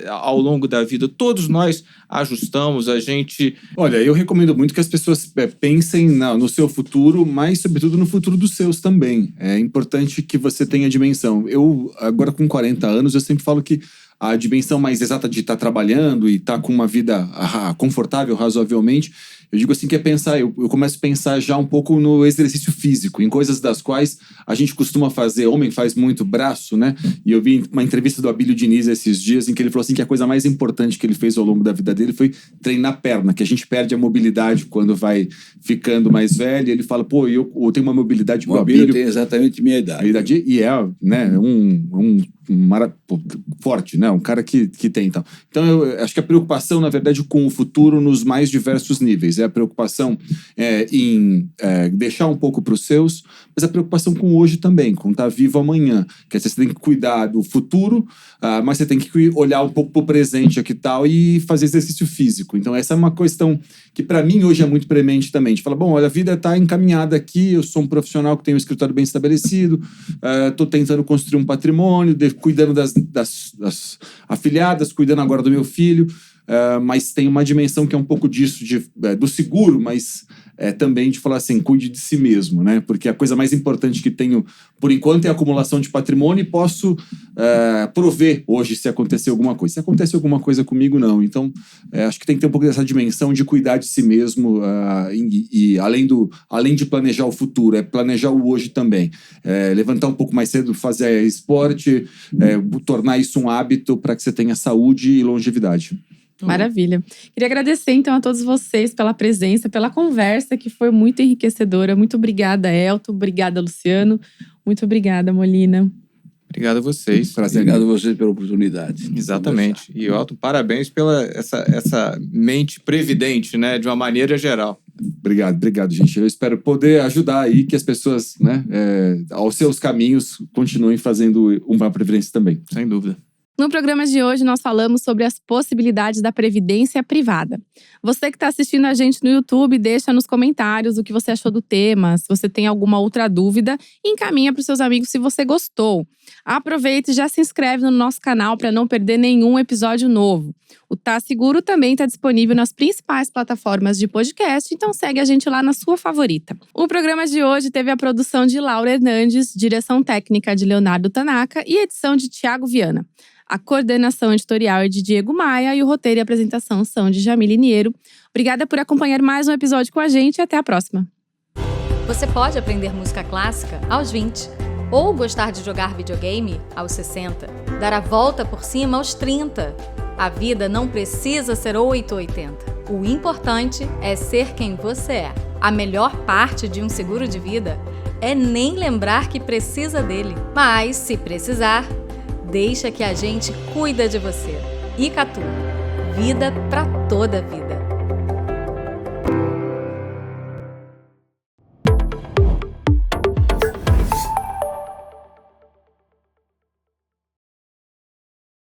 ao longo da vida. Todos nós ajustamos, a gente... Olha, eu recomendo muito que as pessoas pensem no seu futuro, mas sobretudo no futuro dos seus também. É importante que você tenha dimensão. Eu, agora com 40 anos, eu sempre falo que a dimensão mais exata de estar trabalhando e estar com uma vida confortável, razoavelmente, eu digo assim que é pensar, eu começo a pensar já um pouco no exercício físico, em coisas das quais a gente costuma fazer, homem faz muito braço, né? E eu vi uma entrevista do Abílio Diniz esses dias em que ele falou assim que a coisa mais importante que ele fez ao longo da vida dele foi treinar perna, que a gente perde a mobilidade quando vai ficando mais velho. E ele fala, eu tenho uma mobilidade com o Abílio. Tem exatamente minha idade. E né, forte, né? Um cara que tem então. Então eu acho que a preocupação, na verdade, com o futuro nos mais diversos níveis. A preocupação em deixar um pouco para os seus, mas a preocupação com hoje também, com estar vivo amanhã. Quer dizer, você tem que cuidar do futuro, mas você tem que olhar um pouco para o presente aqui e tal e fazer exercício físico. Então essa é uma questão que para mim hoje é muito premente também. De falar, olha, a vida está encaminhada aqui, eu sou um profissional que tem um escritório bem estabelecido, estou tentando construir um patrimônio, cuidando das afilhadas, cuidando agora do meu filho, mas tem uma dimensão que é um pouco disso, do seguro, mas também de falar assim, cuide de si mesmo, né? Porque a coisa mais importante que tenho, por enquanto, é a acumulação de patrimônio e posso prover hoje se acontecer alguma coisa. Se acontece alguma coisa comigo, não. Então, acho que tem que ter um pouco dessa dimensão de cuidar de si mesmo e além de planejar o futuro, planejar o hoje também. Levantar um pouco mais cedo, fazer esporte, tornar isso um hábito para que você tenha saúde e longevidade. Maravilha. Queria agradecer, então, a todos vocês pela presença, pela conversa, que foi muito enriquecedora. Muito obrigada, Elton. Obrigada, Luciano. Muito obrigada, Molina. Obrigado a vocês. Obrigado a vocês pela oportunidade. Exatamente. E, Elton, parabéns pela essa mente previdente, né, de uma maneira geral. Obrigado, gente. Eu espero poder ajudar aí que as pessoas, né, aos seus caminhos, continuem fazendo uma previdência também. Sem dúvida. No programa de hoje, nós falamos sobre as possibilidades da previdência privada. Você que está assistindo a gente no YouTube, deixa nos comentários o que você achou do tema, se você tem alguma outra dúvida, e encaminha para os seus amigos se você gostou. Aproveita e já se inscreve no nosso canal para não perder nenhum episódio novo. O Tá Seguro também está disponível nas principais plataformas de podcast, então segue a gente lá na sua favorita. O programa de hoje teve a produção de Laura Hernandes, direção técnica de Leonardo Tanaka e edição de Thiago Viana. A coordenação editorial é de Diego Maia e o roteiro e apresentação são de Jamile Liniero. Obrigada por acompanhar mais um episódio com a gente e até a próxima. Você pode aprender música clássica aos 20, ou gostar de jogar videogame aos 60, dar a volta por cima aos 30. A vida não precisa ser 8 ou 80. O importante é ser quem você é. A melhor parte de um seguro de vida é nem lembrar que precisa dele. Mas, se precisar, deixa que a gente cuida de você. Icatu. Vida pra toda a vida.